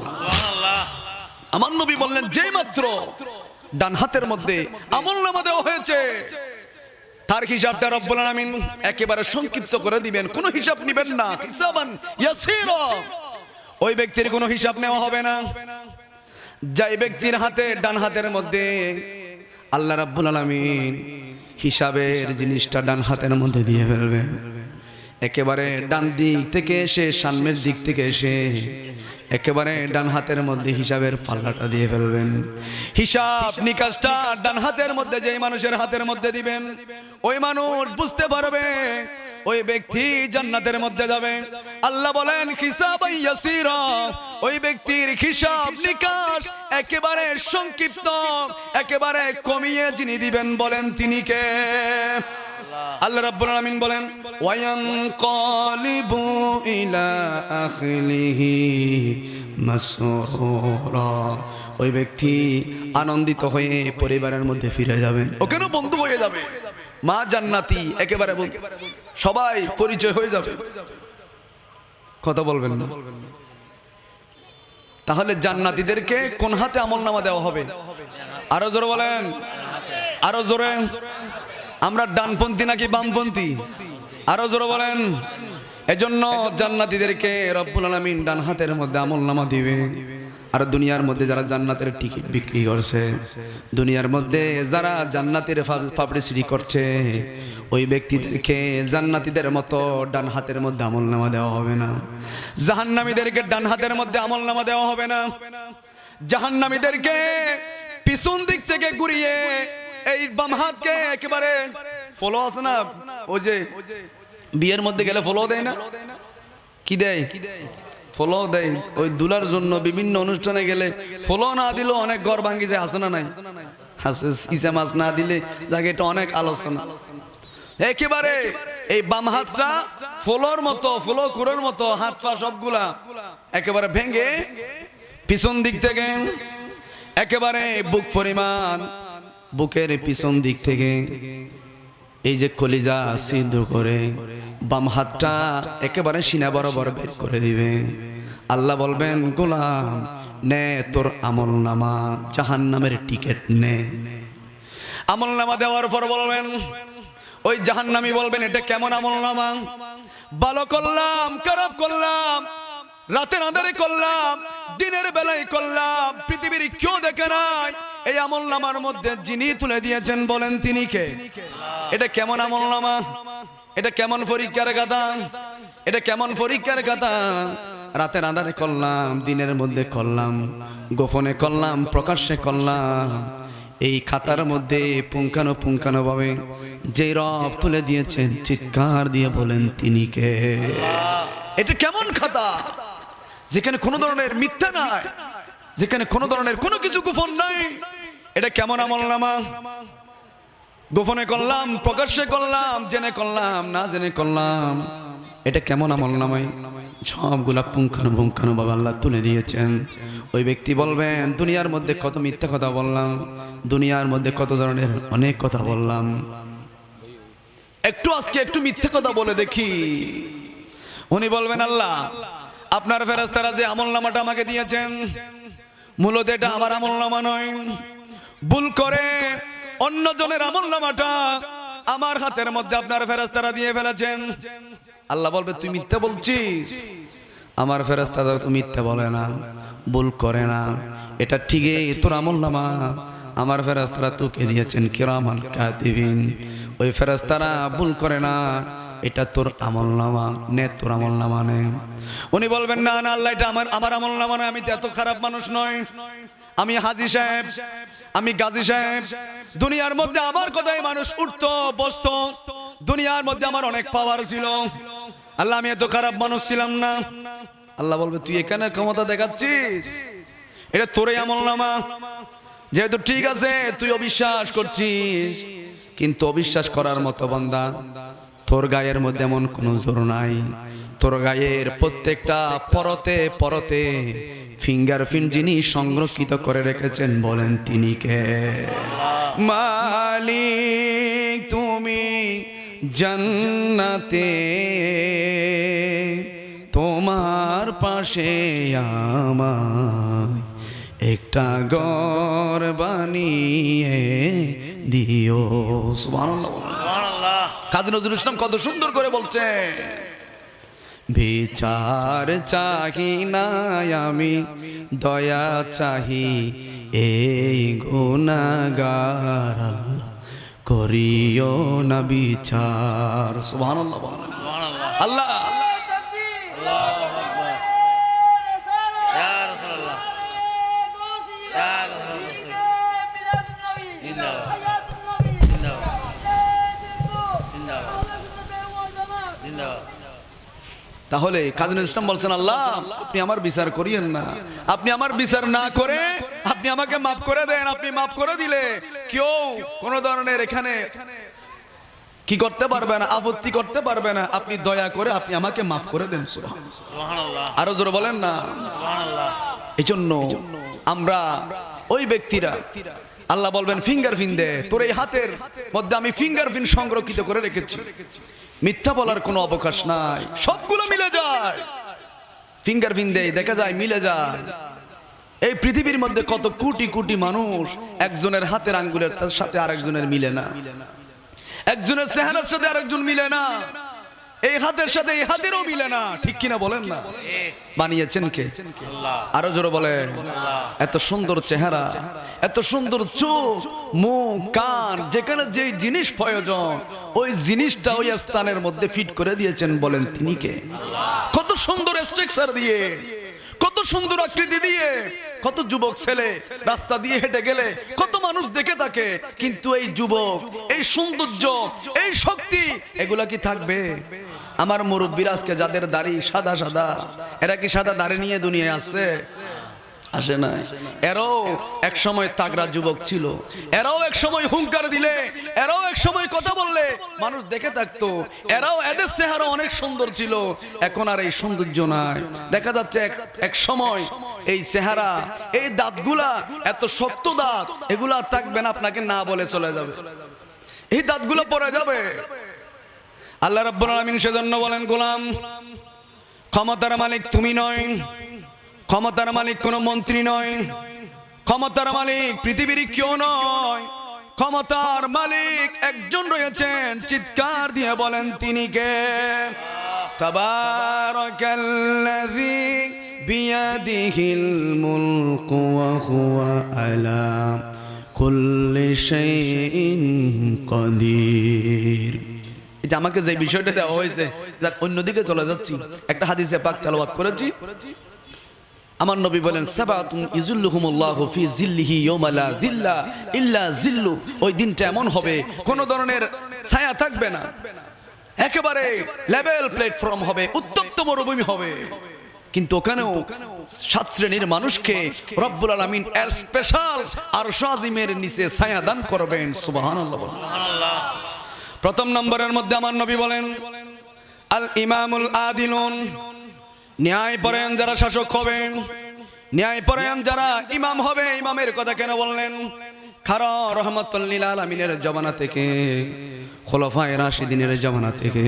আমার নবী বললেন যেই মাত্র ডান হাতের মধ্যে আমলনামা দেওয়া হয়েছে, তার হিসাবটা রব্বুল আলামিন একেবারে সংক্ষিপ্ত করে দিবেন, কোনো হিসাব নেবেন না। হিসাবান ইয়াসীরা, ওই ব্যক্তির কোনো হিসাব নেওয়া হবে না। যেই ব্যক্তির হাতে ডান হাতের মধ্যে আল্লাহ রাব্বুল আলামিন হিসাবের জিনিসটা ডান হাতের মধ্যে দিয়ে ফেলবেন, একেবারে ডান দিক থেকে এসে সামনের দিক থেকে এসে একেবারে ডান হাতের মধ্যে হিসাবের পাল্লাটা দিয়ে ফেলবেন। হিসাব নিকাশটা ডান হাতের মধ্যে যেই মানুষের হাতের মধ্যে দিবেন, ওই মানুষ বুঝতে পারবে ওই ব্যক্তি জান্নাতের মধ্যে যাবে। আল্লাহ বলেন হিসাবান ইয়াসীরা, ওই ব্যক্তির হিসাব নিকাশ একেবারে সংক্ষিপ্ত, একেবারে কমিয়ে যিনি দিবেন বলেন তিনি কে? আল্লাহ রাব্বুল আলামিন বলেন ওয়ায়ানকালিবু ইলা আখলিহি মাসরুরা, ওই ব্যক্তি আনন্দিত হয়ে পরিবারের মধ্যে ফিরে যাবেন, ওখানে বন্ধু হয়ে যাবে। মা জান্নাতি একেবারে সবাই পরিচয় হয়ে যাবে। কথা বলবেন না? তাহলে জান্নাতীদেরকে কোন হাতে আমলনামা দেওয়া হবে? আরো জোরে বলেন, আরো জোরে। আমরা ডানপন্থী নাকি বামপন্থী? আরো জোরে বলেন। এজন্য জান্নাতীদেরকে রব্বুল আলামিন ডান হাতের মধ্যে আমলনামা দিবে। আর দুনিয়ার মধ্যে যারা জান্নাতের টিকিট বিক্রি করছে, দুনিয়ার মধ্যে যারা জান্নাতের পাবলিসিটি করছে, ওই ব্যক্তিদেরকে জান্নাতীদের মতো ডান হাতের মধ্যে আমলনামা দেওয়া হবে না। জাহান্নামীদেরকে ডান হাতের মধ্যে আমলনামা দেওয়া হবে না। জাহান্নামীদেরকে পিছন দিক থেকে ঘুরিয়ে এই বাম হাতকে একেবারে ফলো আছে না, ওই যে বিয়ের মধ্যে গেলে ফলো দেয় না, কি দেয়? ফলো দেয়। ওই দুলার জন্য বিভিন্ন অনুষ্ঠানে গেলে ফলো না দিলেও অনেক ঘর ভাঙ্গি যায়, আছে না নাই? ইসা মাছ না দিলে যাকে এটা অনেক আলোচনা। একেবারে এই বাম হাতটা ফলোর মতো, ফলো কুরের মতো হাত পা সবগুলা একেবারে ভেঙে পিছন দিক থেকে একেবারে বুক পরিমাণ, বুকের পিছন দিক থেকে এই যে কলিজা সিদ্ধ করে বাম হাতটা একেবারে সিনা বরাবর বের করে দিবে। আল্লাহ বলবেন গোলাম নে তোর আমলনামা, জাহান্নামের টিকিট নে। আমলনামা দেওয়ার পর বলবেন, ওই জাহান্নামী বলবেন এটা কেমন আমলনামা? ভালো করলাম, খারাপ করলাম, রাতের আঁধারে করলাম, দিনের বেলায় করলাম, পৃথিবীর কেউ দেখে নাই, এই আমলনামার মধ্যে যিনি তুলে দিয়েছেন বলেন তিনি কে? এটা কেমন আমলনামা? এটা কেমন পরীক্ষার কথা? এটা কেমন পরীক্ষার কথা? রাতের আঁধারে করলাম, দিনের মধ্যে করলাম, গোপনে করলাম, প্রকাশ্যে করলাম, এই খাতার মধ্যে পুঙ্খানো ভাবে যে রব তুলে দিয়েছেন, চিৎকার দিয়ে বলেন তিনি কে? এটা কেমন খাতা যেখানে কোনো ধরনের মিথ্যা নাই, যেখানে কোনো ধরনের কোনো কিছু গোপন নাই? এটা কেমন আমলনামা? গোপনে করলাম, প্রকাশ্যে করলাম, জেনে করলাম, না জেনে করলাম, এটা কেমন আমলনামাই? সবগুলা পুঙ্খানো ভাবে আল্লাহ তুলে দিয়েছেন। ওই ব্যক্তি বলবেন দুনিয়ার মধ্যে কত মিথ্যা কথা বললাম, দুনিয়ার মধ্যে কত ধরনের অনেক কথা বললাম, একটু আজকে একটু মিথ্যা কথা বলে দেখি। উনি বলবেন আল্লাহ আপনার ফেরেশতারা যে আমলনামাটা আমাকে দিয়েছেন, মূলত এটা আমার আমলনামা নয়, ভুল করে অন্য জনের আমলনামাটা আমার হাতের মধ্যে আপনার ফেরেশতারা দিয়ে ফেলেছেন। আল্লাহ বলবে তুই মিথ্যা বলছিস? আমার ফেরেশতারা তো মিথ্যা বলে না, ভুল করে না, এটা ঠিকই তোর আমলনামা আমার ফেরেশতারা তোকে দিয়েছেন কিরামান কাতিবিন, ওই ফেরেশতারা ভুল করে না, এটা তোর আমলনামা নে, তোর আমলনামা নে। উনি বলবেন না না আল্লাহ, এটা আমার আমলনামা না, আমি তো এত খারাপ মানুষ নয়, আমি হাজী সাহেব, আমি গাজী সাহেব, দুনিয়ার মধ্যে আমার কথাই মানুষ উঠতো বসতো, দুনিয়ার মধ্যে আমার অনেক পাওয়ার ছিল, আল্লাহ আমি এত খারাপ মানুষ ছিলাম না। আল্লাহ বলবে তুই এখানে ক্ষমতা দেখাচ্ছিস, এটা তোরই আমলনামা, যেহেতু ঠিক আছে তুই অবিশ্বাস করছিস, কিন্তু অবিশ্বাস করার মতো বান্দা, তোর গায়ের মধ্যে এমন কোনো জোর নাই, তোর গায়ের প্রত্যেকটা পরতে পরতে ফিঙ্গারপ্রিন্ট যিনি সংরক্ষিত করে রেখেছেন বলেন তিনি কে? মালিক তুমি জান্নাতে, তোমার পাশে আমায় একটা ঘর বানিয়ে দিও। সুবহানাল্লাহ, সুবহানাল্লাহ। কাজী নজরুল ইসলাম কত সুন্দর করে বলছে, বিচার চাহি না আমি, দয়া চাহি এই গুনাহগার, আল্লাহ করিও না বিচার। সুবহানাল্লাহ, সুবহানাল্লাহ। আল্লাহ তাহলে কাজী নজরুল ইসলাম বলছেন আল্লাহ আপনি আমার বিচার করিয়েন না, আপনি আমার বিচার না করে আপনি আমাকে মাফ করে দেন। আপনি মাফ করে দিলে কেউ কোন ধরনের এখানে কি করতে পারবে না, আপত্তি করতে পারবে না। আপনি দয়া করে আপনি আমাকে মাফ করে দেন। সুবহানাল্লাহ, আরো জোরে বলেন না সুবহানাল্লাহ। এজন্য আমরা ওই ব্যক্তিরা, আল্লাহ বলবেন ফিঙ্গারপ্রিন্ট দে, তোর এই হাতের মধ্যে আমি ফিঙ্গারপ্রিন্ট সংরক্ষিত করে রেখেছি, মিথ্যা বলার কোনো অবকাশ নাই, সবগুলো মিলে যায়। ফিঙ্গারপ্রিন্ট দেয়, দেখা যায় মিলে যায়। এই পৃথিবীর মধ্যে কত কোটি কোটি মানুষ, একজনের হাতের আঙ্গুলের সাথে আরেকজনের মিলে না, একজনের চেহারার সাথে আরেকজন মিলে না, এই হাতের সাথে এই হাতেরও মিলে না, ঠিক কিনা বলেন না? বানিয়েছেন কে? আরো জোরে বলেন। এত সুন্দর চেহারা, এত সুন্দর চোখ, মুখ, কান, যেখানে যে জিনিস প্রয়োজন ওই জিনিসটা ওই স্থানের মধ্যে ফিট করে দিয়েছেন, বলেন তিনি কে? কত সুন্দর স্ট্রাকচার দিয়ে, কত সুন্দর আকৃতি দিয়ে, কত যুবক ছেলে রাস্তা দিয়ে হেঁটে গেলে কত মানুষ দেখে থাকে, কিন্তু এই যুবক, এই সৌন্দর্য, এই শক্তি এগুলা কি থাকবে? আমার মুরব্বীরা আজকে যাদের দাড়ি সাদা সাদা, এরা কি সাদা দাড়ি নিয়ে দুনিয়ায় আসছে? আসে না। এরাও এক সময় তাগড়া যুবক ছিল, এরাও এক সময় হুঙ্কার দিলে, এরাও এক সময় কথা বললে মানুষ দেখে থাকতো, এরাও এদের চেহারা অনেক সুন্দর ছিল। এখন আর এই সৌন্দর্য নাই, দেখা যাচ্ছে এক সময় এই চেহারা, এই দাঁতগুলা, এত শক্ত দাঁত, এগুলা থাকবে না, আপনাকে না বলে চলে যাবে, এই দাঁতগুলো পড়ে যাবে। আল্লাহ রাব্বুল আলামিন সেজন্য বলেন, গোলাম ক্ষমতার মালিক তুমি নয়, ক্ষমতার মালিক কোন মন্ত্রী নয়, ক্ষমতার মালিক পৃথিবীর কেউ নয়, ক্ষমতার মালিক একজন রয়েছেন, চিৎকার দিয়ে বলেন তিনি কে? তাবারাকাল্লাযী বিয়াদিহিল মুলকু ওয়া হুয়া আলা কুল্লি শাইইন কাদির। এই যে আমাকে যে বিষয়টা দেওয়া হয়েছে, যাক অন্যদিকে চলে যাচ্ছি, একটা হাদিসে পাক তেলাওয়াত করেছি। আমার নবী বলেন, সাবাতুন ইযুল্লুহুমুল্লাহু ফি জিল্লিহি ইয়াওমা লা যিল্লা ইল্লা জিল্লু। ওই দিনটা এমন হবে কোন ধরনের ছায়া থাকবে না, একেবারে লেভেল প্ল্যাটফর্ম হবে, উত্তপ্ত মরুভূমি হবে, কিন্তু ওখানেও 7 শ্রেণীর মানুষকে রব্বুল আলামিন এর স্পেশাল আরশ আজিমের নিচে ছায়া দান করবেন। সুবহানাল্লাহ, সুবহানাল্লাহ। প্রথম নম্বরের মধ্যে আমার নবী বলেন, আল ইমামুল আদিলুন, ন্যায়পরায়ণ যারা শাসক হবেন, ন্যায়পরায়ণ যারা ইমাম হবে। ইমামের কথা কেন বললেন? কারণ রহমাতুল লিল আলামিনের জমানা থেকে, খোলাফায়ে রাশিদিনের জমানা থেকে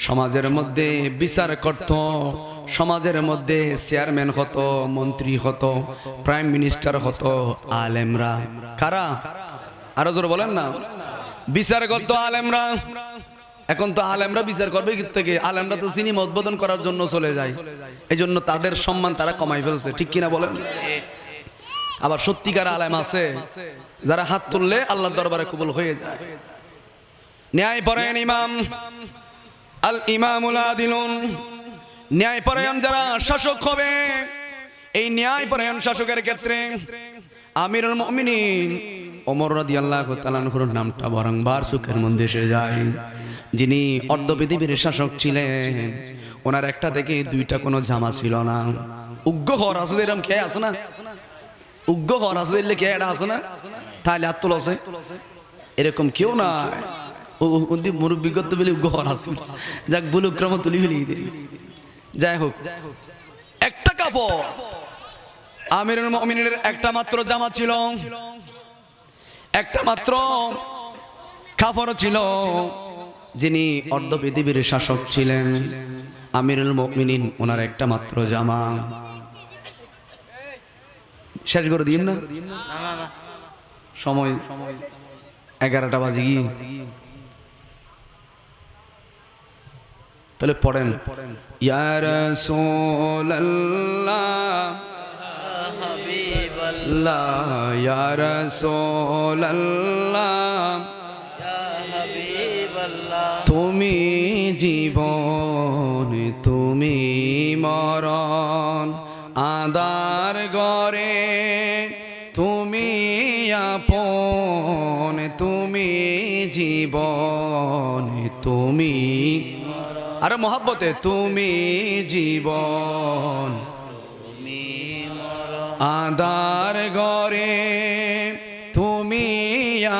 সমাজের মধ্যে বিচার করত, সমাজের মধ্যে চেয়ারম্যান হতো, মন্ত্রী হতো, প্রাইম মিনিস্টার হতো আলেমরা। কারা? আরো জোরে বলেন না। বিচার করত আলেমরা। এখন তো আলেমরা বিচার করবে কি থেকে? আলেমরা তো সিনেমা উদ্বোধন করার জন্য চলে যায়, এই জন্য তাদের সম্মান তারা কমাই ফেলছে, ঠিক কিনা বলেন? আবার সত্যিকার আলেম আছে যারা হাত তুললে আল্লাহর দরবারে কবুল হয়ে যায়। ন্যায়পরায়ণ ইমাম, আল ইমামুল আদিলুন, ন্যায়পরায়ণ যারা শাসক হবে, এই ন্যায়পরায়ণ শাসকের ক্ষেত্রে আমিরুল মুমিনিন ওমর রাদিয়াল্লাহু তাআলা আনহুর নামটা বারংবার চোখের মধ্যে এসে যায়। যিনি অর্ধ পৃথিবীর শাসক ছিলেন, ওনার একটা থেকে দুইটা কোনো জামা ছিল না। উগ্র হওয়ার আছে, এরকম খেয়ে আছে না, উগ্র হওয়ার আছে, এলে খেয়ে এটা আছে না, তাহলে হাত তুলছে, এরকম কেউ না। মুরব্বিগত বলে উগ্র হওয়ার আছে, যাক বুলুক্রম তুলি ফেলি দেরি। যাই হোক, একটা কাপড় আমিরুল মুমিনিনের একটা মাত্র জামা ছিল, একটা মাত্র কাপড় ছিল। যিনি অর্ধ পৃথিবীর শাসক ছিলেন, আমিরুল মুমিনিন, ওনার একটা মাত্র জামা। শেষ করে দিন না, সময় 11টা বাজে গিয়ে। তাহলে পড়েন, ইয়া রাসূলুল্লাহ হাবিবাল্লাহ, ইয়া রাসূলুল্লাহ তুমি জীবন তুমি মরণ, আদার গরে তুমি আপন, তুমি জীবন তুমি, আরে মহব্বতে তুমি জীবন আদার গরে তুমি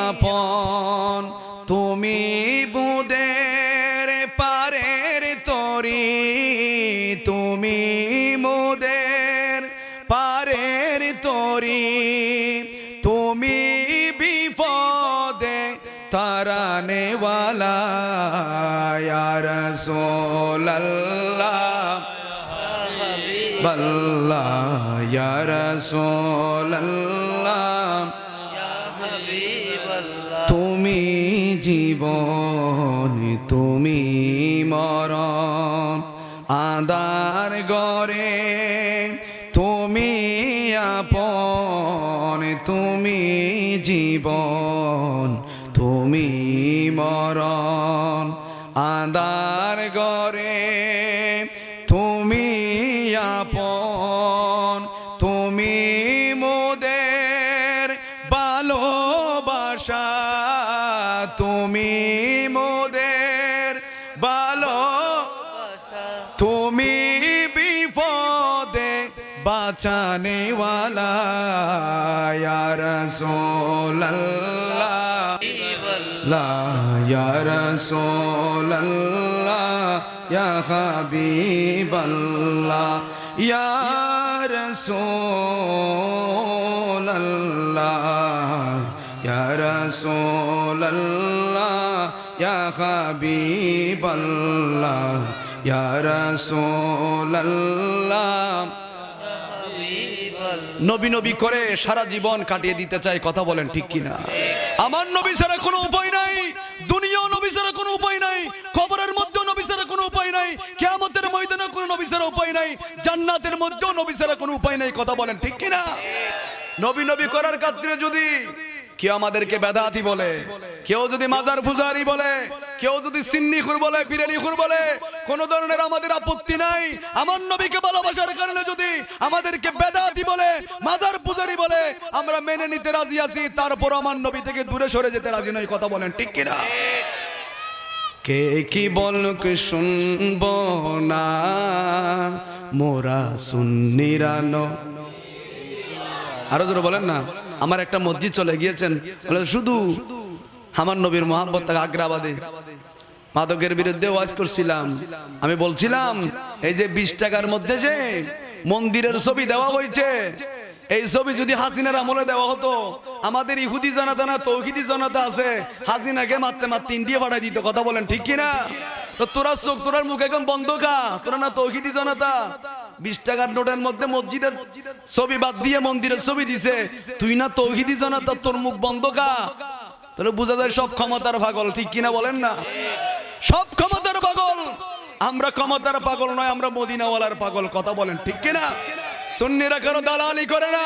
আপন, তুমি বুদের পারের তরি, তুমি মুদের পারের তরি, তুমি বিপদে তারানেওয়ালা, ইয়া রাসূলুল্লাহ হাবিবাল্লাহ, ইয়া রাসূলুল্লাহ তুমি জীবন তুমি মরণ, আদার গরে তুমি আপন, তুমি জীবন তুমি মরণ, আদার গরে তুমি আপন, তুমি মোদের ভালোবাসা, তুমি মোদের ভালোবাসা, তুমি বিপদে বাঁচানেওয়ালা, ইয়া রাসূলুল্লাহ ইয়া রাসূলুল্লাহ ইয়া হাবিবাল্লাহ, ইয়া রাসূলুল্লাহ ইয়া রাসূলুল্লাহ ইয়া হাবিবাল্লাহ, ইয়া রাসূলুল্লাহ। নবী নবী করে সারা জীবন কাটিয়ে দিতে চাই, কথা বলেন ঠিক কিনা? আমার নবী ছাড়া কোনো উপায় নাই, দুনিয়াও নবী ছাড়া কোনো উপায় নাই, কবরের মধ্যেও নবী ছাড়া কোনো উপায় নাই, কিয়ামতের ময়দানে কোনো নবী ছাড়া উপায় নাই, জান্নাতের মধ্যেও নবী ছাড়া কোনো উপায় নাই, কথা বলেন ঠিক কিনা? নবী নবী করার ক্ষেত্রে যদি কেউ আমাদেরকে বেদাতি বলে, কেউ যদি মাজার পূজারি বলে, কেউ যদি সিন্নি খুর বলে, বিরানি খুর বলে, কোন ধরনের আমাদের আপত্তি নাই। আমার নবীকে ভালোবাসার কারণে যদি আমাদেরকে বেদাতি বলে, মাজার পূজারি বলে, আমরা মেনে নিতে রাজি আছি, তারপর আমার নবী থেকে দূরে সরে যেতে রাজি নই, কথা বলেন ঠিক কিনা? কে কি বলুক শুনবো না, মোরা সুন্নিরানো। আরো জোরে বলেন না। আমার একটা মসজিদ চলে গিয়েছেন, শুধু আমার নবীর মোহাম্মত তাকে আগ্রাবাদে মাদকের বিরুদ্ধে ওয়াজ করছিলাম। আমি বলছিলাম এই যে 20 টাকার মধ্যে যে মন্দিরের ছবি দেওয়া হয়েছে, এই ছবি যদি হাসিনার আমলে দেওয়া হতো, আমাদের ইহুদি জনতা না তৌহিদি জনতা আছে, হাসিনাকে মারতে মারতে ইন্ডিয়া পাঠাই দিত, কথা বলেন ঠিক কিনা? তো তোরা চোখ, তোরার মুখ এখন বন্ধ খা, তোরা না তৌহিদি জনতা। 20 টাকার নোটের মধ্যে মসজিদের ছবি বাদ দিয়ে মন্দিরের ছবি দিছে, তুই না তৌহিদি জনতা, তোর মুখ বন্ধ খা। তাহলে বোঝা যায় সব ক্ষমতার পাগল, ঠিক কিনা বলেন না? সব ক্ষমতার পাগল। আমরা ক্ষমতার পাগল নয়, আমরা মদিনাওয়ালার পাগল, কথা বলেন ঠিক কিনা? সুন্নিরা কারো দালালি করে না,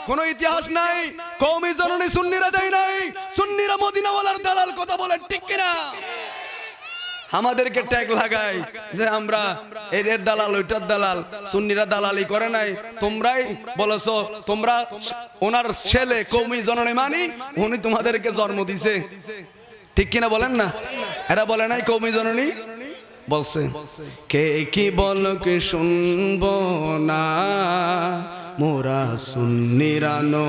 কোন ইতিহাস নাই, কওমি জননী সুন্নিরা দেয় নাই, সুন্নিরা মদিনাওয়ালার দালাল, কথা বলেন ঠিক কিনা? আমাদেরকে ট্যাগ লাগায় যে আমরা এর দালাল ওইটার দালাল, সুন্নিরা দালালি করে নাই, তোমরাই বলেছো তোমরা ওনার ছেলে কওমি জননী মানি, উনি তোমাদেরকে জন্ম দিছে, ঠিক কিনা বলেন না? এরা বলে নাই কওমি জননী? বলছে কে কি বল কি শুনবো না, মোরা সুন্নিরানো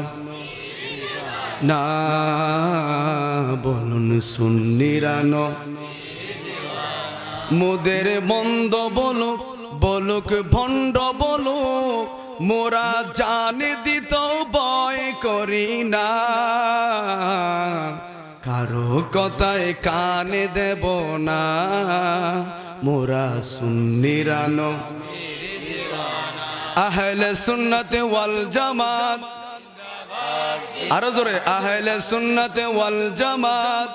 না, বলুন সুন্নিরানো। মোদের বন্ধ বলুক বলুক ভণ্ড বলুক, মোরা জানে দিত ভয় করি না, কারো কথায় কানে দেব না, মোরা সুন্নিরানো। আহলে সুন্নাতে ওয়াল জামাত, আরো জোরে, আহলে সুন্নাতে ওয়াল জামাত,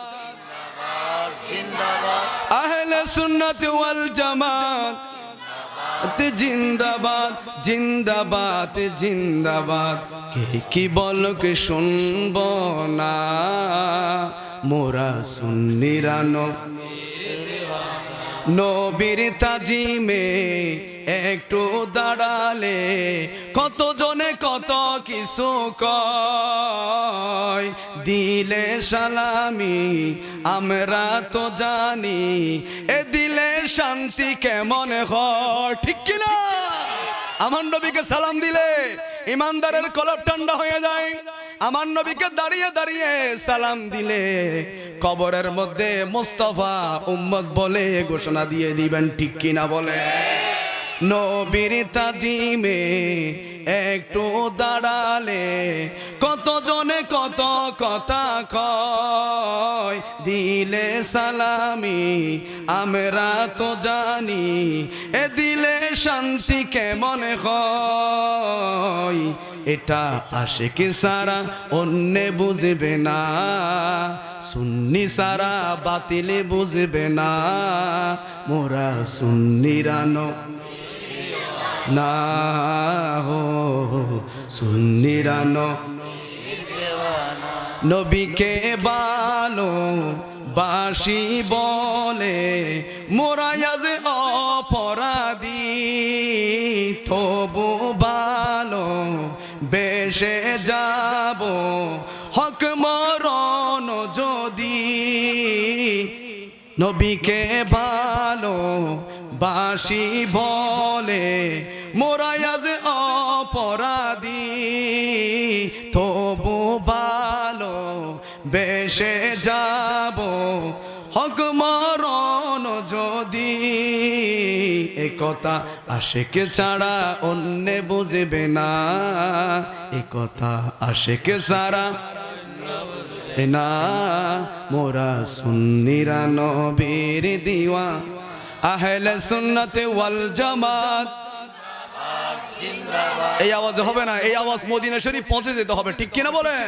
আহলে সুন্নাতে ওয়াল জামাত জিন্দাবাদ জিন্দাবাদ জিন্দাবাদ। কে কি বল কে শুনবো না, মোরা সুন্নিরানো। নবীর তাজিমে একটু দাঁড়ালে কত জনে কত কিছু কয়, দিলে সালামি আমরা তো জানি, এ দিলে শান্তি কেমন হয়, ঠিক কিনা? আমার নবীকে সালাম দিলে ইমানদারের কলব ঠান্ডা হয়ে যায়। আমার নবীকে দাঁড়িয়ে দাঁড়িয়ে সালাম দিলে কবরের মধ্যে মুস্তাফা উম্মত বলে ঘোষণা দিয়ে দিবেন, ঠিক কিনা বলে? নবীর তাজিমে একটু দাঁড়ালে কত জনে কত কথা কয়, দিলে সালামি আমরা তো জানি, এ দিলে শান্তি কেমন হয়, এটা আশিক সারা অন্যে বুঝবে না, সুন্নি সারা বাতিলে বুঝবে না, মোরা সুন্নিরানো না, হো সুন্নিরানো। নবীকে ভালো বাসি বলে মোরা আজ অপরাধী, তবু ভালো বেশে যাব হক মরণ যদি, নবীকে ভালো বাসি বলে মোরা আজ অপরাধী, তবু ভালো বেশে যাব হক মরণ যদি, এ কথা আশিক ছাড়া অন্যে বুঝবে না, এ কথা আশিক ছাড়া না, মোরা সুন্নিরা নবীর দিওয়া, আহলে সুন্নাতে ওয়াল জামাত। এই আওয়াজ হবে না, এই আওয়াজ মদিনা শরীফ পৌঁছে যেতে হবে, ঠিক কিনা বলেন?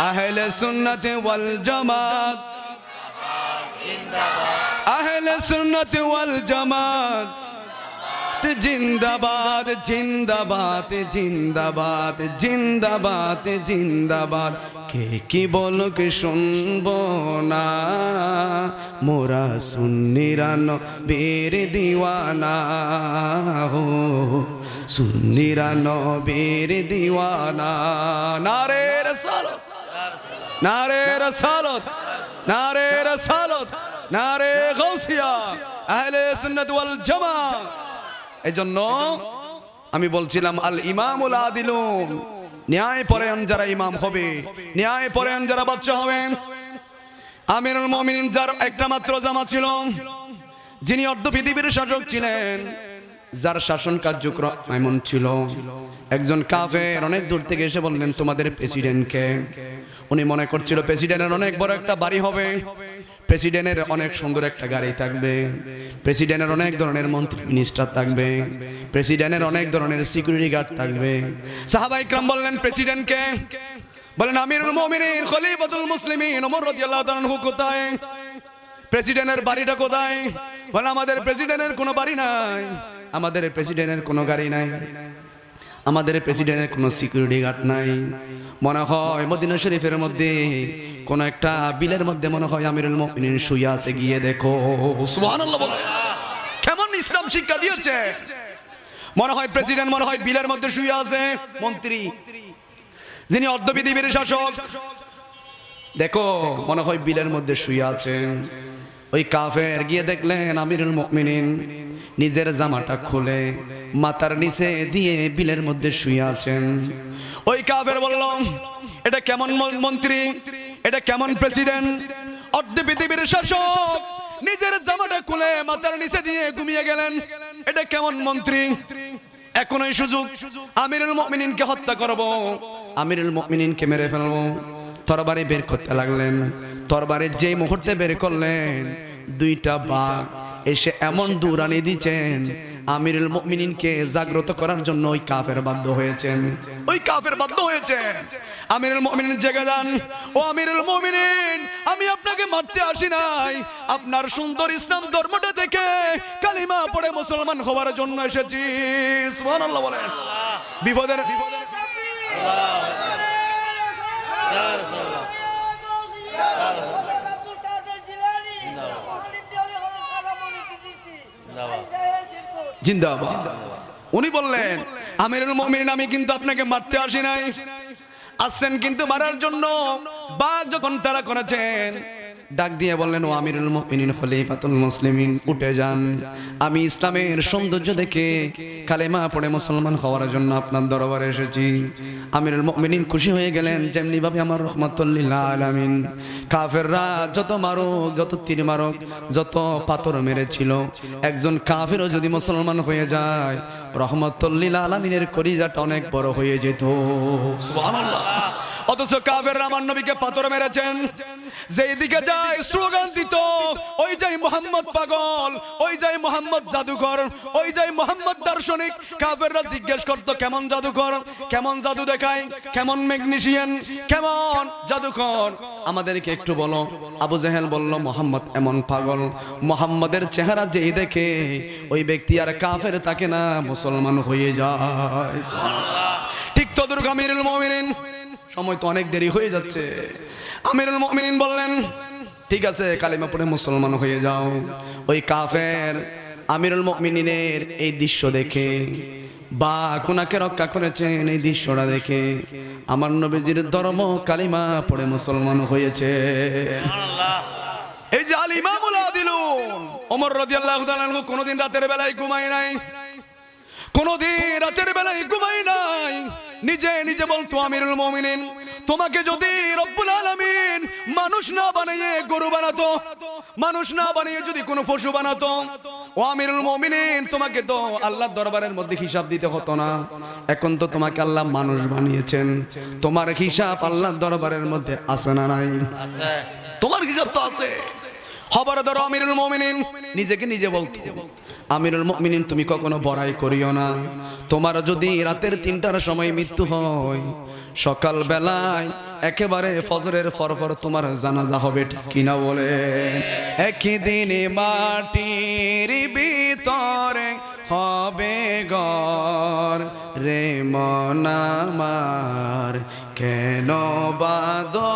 আহলে সুন্নাতে ওয়াল জামাত, আহলে সুন্নাতে ওয়াল জামাত জিন্দাবাদ জিন্দাবাদ জিন্দাবাদ জিন্দাবাদ জিন্দাবাদ। কে কি বলো কে শুনবো না, মোরা সুন্নিরা নবীর দিওয়ানা, হো সুন্নিরা নবীর দিওয়ানা। নারে রাসালত, নারে রাসালত, নারে রাসালত, নারে গাউসিয়া, আহলে সুন্নাত ওয়াল জামাত। এজন্য আমি বলছিলাম আল ইমামুল আদিলুন, ন্যায় পরায়ণ যারা ইমাম হবে, ন্যায় পরায়ণ যারা বাদশা হবেন। আমিরুল মুমিনিন যার একটা মাত্র জামা ছিল, যিনি অর্ধ পৃথিবীর শাসক ছিলেন, যার শাসন কার্যক্রম এমন ছিল, একজন কাফের অনেক দূর থেকে এসে বললেন তোমাদের প্রেসিডেন্টকে। উনি মনে করছিল প্রেসিডেন্টের অনেক বড় একটা বাড়ি হবে, প্রেসিডেন্টের অনেক সুন্দর একটা গাড়ি থাকবে, প্রেসিডেন্টের অনেক ধরনের মন্ত্রী মিনিস্টার থাকবে, প্রেসিডেন্টের অনেক ধরনের সিকিউরিটি গার্ড থাকবে। সাহাবা ইকরাম বললেন প্রেসিডেন্টকে, বলেন আমিরুল মুমিনিন খলিফাতুল মুসলিমিন ওমর রাদিয়াল্লাহু তাআলা আনহু কোথায়? প্রেসিডেন্টের বাড়িটা কোথায়? বলেন আমাদের প্রেসিডেন্টের কোনো বাড়ি নাই, আমাদের প্রেসিডেন্টের কোনো গাড়ি নাই, আমাদের প্রেসিডেন্টের কোনো সিকিউরিটি গার্ড নাই। মনে হয় মদিনা শরীফের মধ্যে কোন একটা বিলের মধ্যে মনে হয় আমিরুল মুমিনিন শুয়ে আছে, গিয়ে দেখো। সুবহানাল্লাহ বলো। কেমন ইসলাম শিক্ষা দিয়েছে। মনে হয় প্রেসিডেন্ট মনে হয় বিলের মধ্যে শুয়ে আছে, মন্ত্রী যিনি অর্ধ পৃথিবীর শাসক, দেখো মনে হয় বিলের মধ্যে শুয়ে আছেন। ওই কাফের গিয়ে দেখলেন আমিরুল মুমিনিন নিজের জামাটা খুলে মাথার নিচে দিয়ে বিলের মধ্যে শুয়ে আছেন। ওই কাফের বলল, এটা কেমন মন্ত্রী, এটা কেমন প্রেসিডেন্ট, অর্ধ পৃথিবীর শাসক, নিজের জামাটা খুলে মাথার নিচে দিয়ে ঘুমিয়ে গেলেন, এটা কেমন মন্ত্রী। এখন এই সুযোগ আমিরুল মুমিনিনকে হত্যা করব, আমিরুল মুমিনিনকে মেরে ফেলবো। তরবারি বের করতে লাগলেন। তরবারি যে মুহূর্তে বের করলেন, দুইটা বাঘ এসে এমন দৌড়ানি দিচ্ছেন, আমিরুল মুমিনিনকে জাগ্রত করার জন্য ওই কাফের বাধ্য হয়েছেন। ওই কাফের বাধ্য হয়েছেন। আমিরুল মুমিনিন জেগে যান। ও আমিরুল মুমিনিন, আমি আপনাকে মারতে আসি নাই, আপনার সুন্দর ইসলাম ধর্মটা দেখে কালিমা পড়ে মুসলমান হওয়ার জন্য এসেছি। সুবহানাল্লাহ বলেন। বিপদের জিন্দাবাদ। উনি বললেন, আমিরুল মুমিনিন, আমি কিন্তু আপনাকে মারতে আসি নাই, আসছেন কিন্তু মারার জন্য। বাঘ যখন তারা করেছেন, ডাক দিয়ে বললেন, ও আমিরুল মুমিনিন খলিফাতুল মুসলিমিন, উঠে যান। আমি ইসলামের সৌন্দর্য দেখে কালেমা পড়ে মুসলমান হওয়ার জন্য আপনার দরবারে এসেছি। আমিরুল মুমিনিন খুশি হয়ে গেলেন, যেমনি ভাবে আমার রহমাতুল লিল আলামিন কাফেররা যত মারুক, যত তীর মারুক, যত পাথর মেরেছিল, একজন কাফেরও যদি মুসলমান হয়ে যায়, রহমাতুল লিল আলামিনের কলিজাটা অনেক বড় হয়ে যেত। সুবহানাল্লাহ। অথচ কাফেররা আমার নবীকে পাথর মেরেছেন। যেই দিকে যায় স্লোগান দিত, ওই যাই মোহাম্মদ পাগল, ওই যাই মোহাম্মদ জাদুকর, ওই যাই মোহাম্মদ দার্শনিক। কাফেররা জিজ্ঞেস করত, কেমন জাদুকর, কেমন জাদু দেখায়, কেমন ম্যাগনেসিয়ান, কেমন জাদুকর, আমাদেরকে একটু বলো। আবু জেহেল বলল, মোহাম্মদ এমন পাগল, মোহাম্মদের চেহারা যেই দেখে ওই ব্যক্তি আর কাফের থাকে না, মুসলমান হয়ে যায়। ঠিক তদ্রুপ আমিরুল মুমিনিন, সময় তো অনেক দেরি হয়ে যাচ্ছে, আমিরুল মুমিনিন বললেন, ঠিক আছে কালিমা পড়ে মুসলমান হয়ে যাও। ওই কাফের আমিরুল মুমিনিনের এই দৃশ্য দেখে বা কোনাকে রক্ষা করেছেন, এই দৃশ্যটা দেখে আমার নবীজির ধর্ম কালিমা পড়ে মুসলমান হয়েছে। এই যে আল ইমামুল আদিলুন ওমর রাদিয়াল্লাহু তাআলা আনহু কোনদিন রাতের বেলায় ঘুমায় নাই, কোনদিন রাতের বেলায় ঘুমায় নাই। নিজে নিজে বলতো, আমিরুল মুমিনিন, তোমাকে যদি রব্বুল আলামিন মানুষ না বানিয়ে গরু বানাতো, মানুষ না বানিয়ে যদি কোনো পশু বানাতো, ও আমিরুল মুমিনিন, তোমাকে তো আল্লাহর দরবারের মধ্যে হিসাব দিতে হতো না। এখন তো তোমাকে আল্লাহ মানুষ বানিয়েছেন, তোমার হিসাব আল্লাহর দরবারের মধ্যে আছে না নাই? আছে। তোমার হিসাব তো আছে। খবরদার আমিরুল মুমিনিন নিজেকে নিজে বলতো, আমিরুল মুমিনিন, তুমি কখনো বড়াই করিও না। তোমার যদি রাতের 3টার সময় মৃত্যু হয়, সকাল বেলায় একেবারে ফজরের পরপর তোমার জানাজা হবে, ঠিক কিনা বলে? একই দিনে মাটির ভিতরে হবে ঘর, রে মন আমার কেন বাঁধো,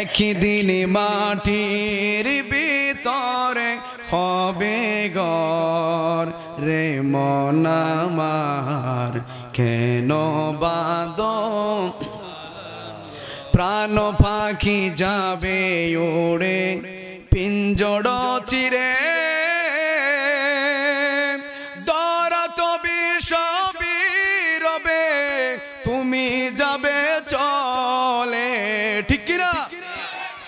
একই দিনে মাটির ভিতরে হবে ঘর, রে মন আমার কেন বাঁধো, প্রাণ পাখি যাবে ওড়ে পিঞ্জড় চিরে, দরা তবে সবই রবে, তুমি যাবে চলে, ঠিক কিনা?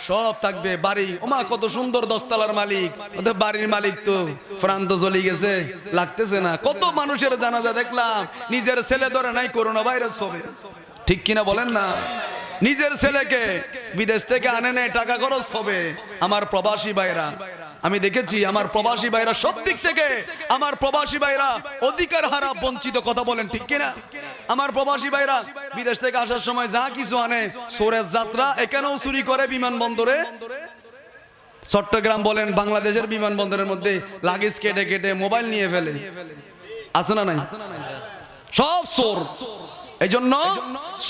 সব থাকবে, বাড়ি ওমা কত সুন্দর 10 তলার মালিক, ওদের বাড়ির মালিক তো প্রাণ তো চলে গেছে, লাগতেছে না। কত মানুষের জানাজা দেখলাম, নিজের ছেলে ধরে নাই, করোনা ভাইরাস হবে, ঠিক কিনা বলেন না? নিজের ছেলেকে বিদেশ থেকে আনে নেয়, টাকা খরচ হবে। আমার প্রবাসী ভাইরা আমি দেখেছি, আমার প্রবাসী ভাইরা সব দিক থেকে, আমার প্রবাসী ভাইরা অধিকার হারা বঞ্চিত, কথা বলেন ঠিক কিনা? আমার প্রবাসী ভাইরা বিদেশ থেকে আসার সময় যা কিছু আনে, সোরের যাত্রা এখানেও চুরি করে বিমানবন্দরে। চট্টগ্রাম বলেন, বাংলাদেশের বিমানবন্দরের মধ্যে লাগেজ কেটে কেটে মোবাইল নিয়ে ফেলে, আছে না নাই? সব চোর। এই জন্য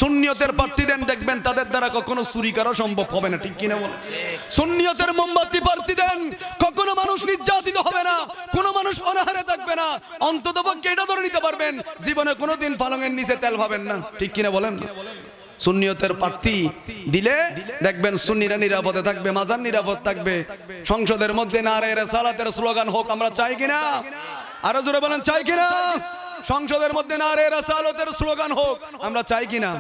সুন্নিয়তের প্রার্থী দেন, দেখবেন তাদের দ্বারা কখনো চুরি করা সম্ভব হবে না, ঠিক কিনা বলেন? সুন্নিয়তের মোমবাতি প্রার্থী দেন, কখনো মানুষ নির্যাতিত হবে না, কোনো মানুষ অনাহারে থাকবে না, অন্ততপক্ষে এটা ধরে নিতে পারবেন জীবনে কোনোদিন পালঙের নিচে তেল পাবেন না, ঠিক কিনা বলেন? সুন্নিয়তের প্রার্থী দিলে দেখবেন সুন্নিরা নিরাপদে থাকবে, মাজার নিরাপদ থাকবে। সংসদের মধ্যে নারে রিসালাতের স্লোগান হোক, আমরা চাই কিনা? আরো জোরে বলেন, চাই কিনা? সংসদের মধ্যে নারে রিসালাতের স্লোগান হোক, আমরা চাই কিনা?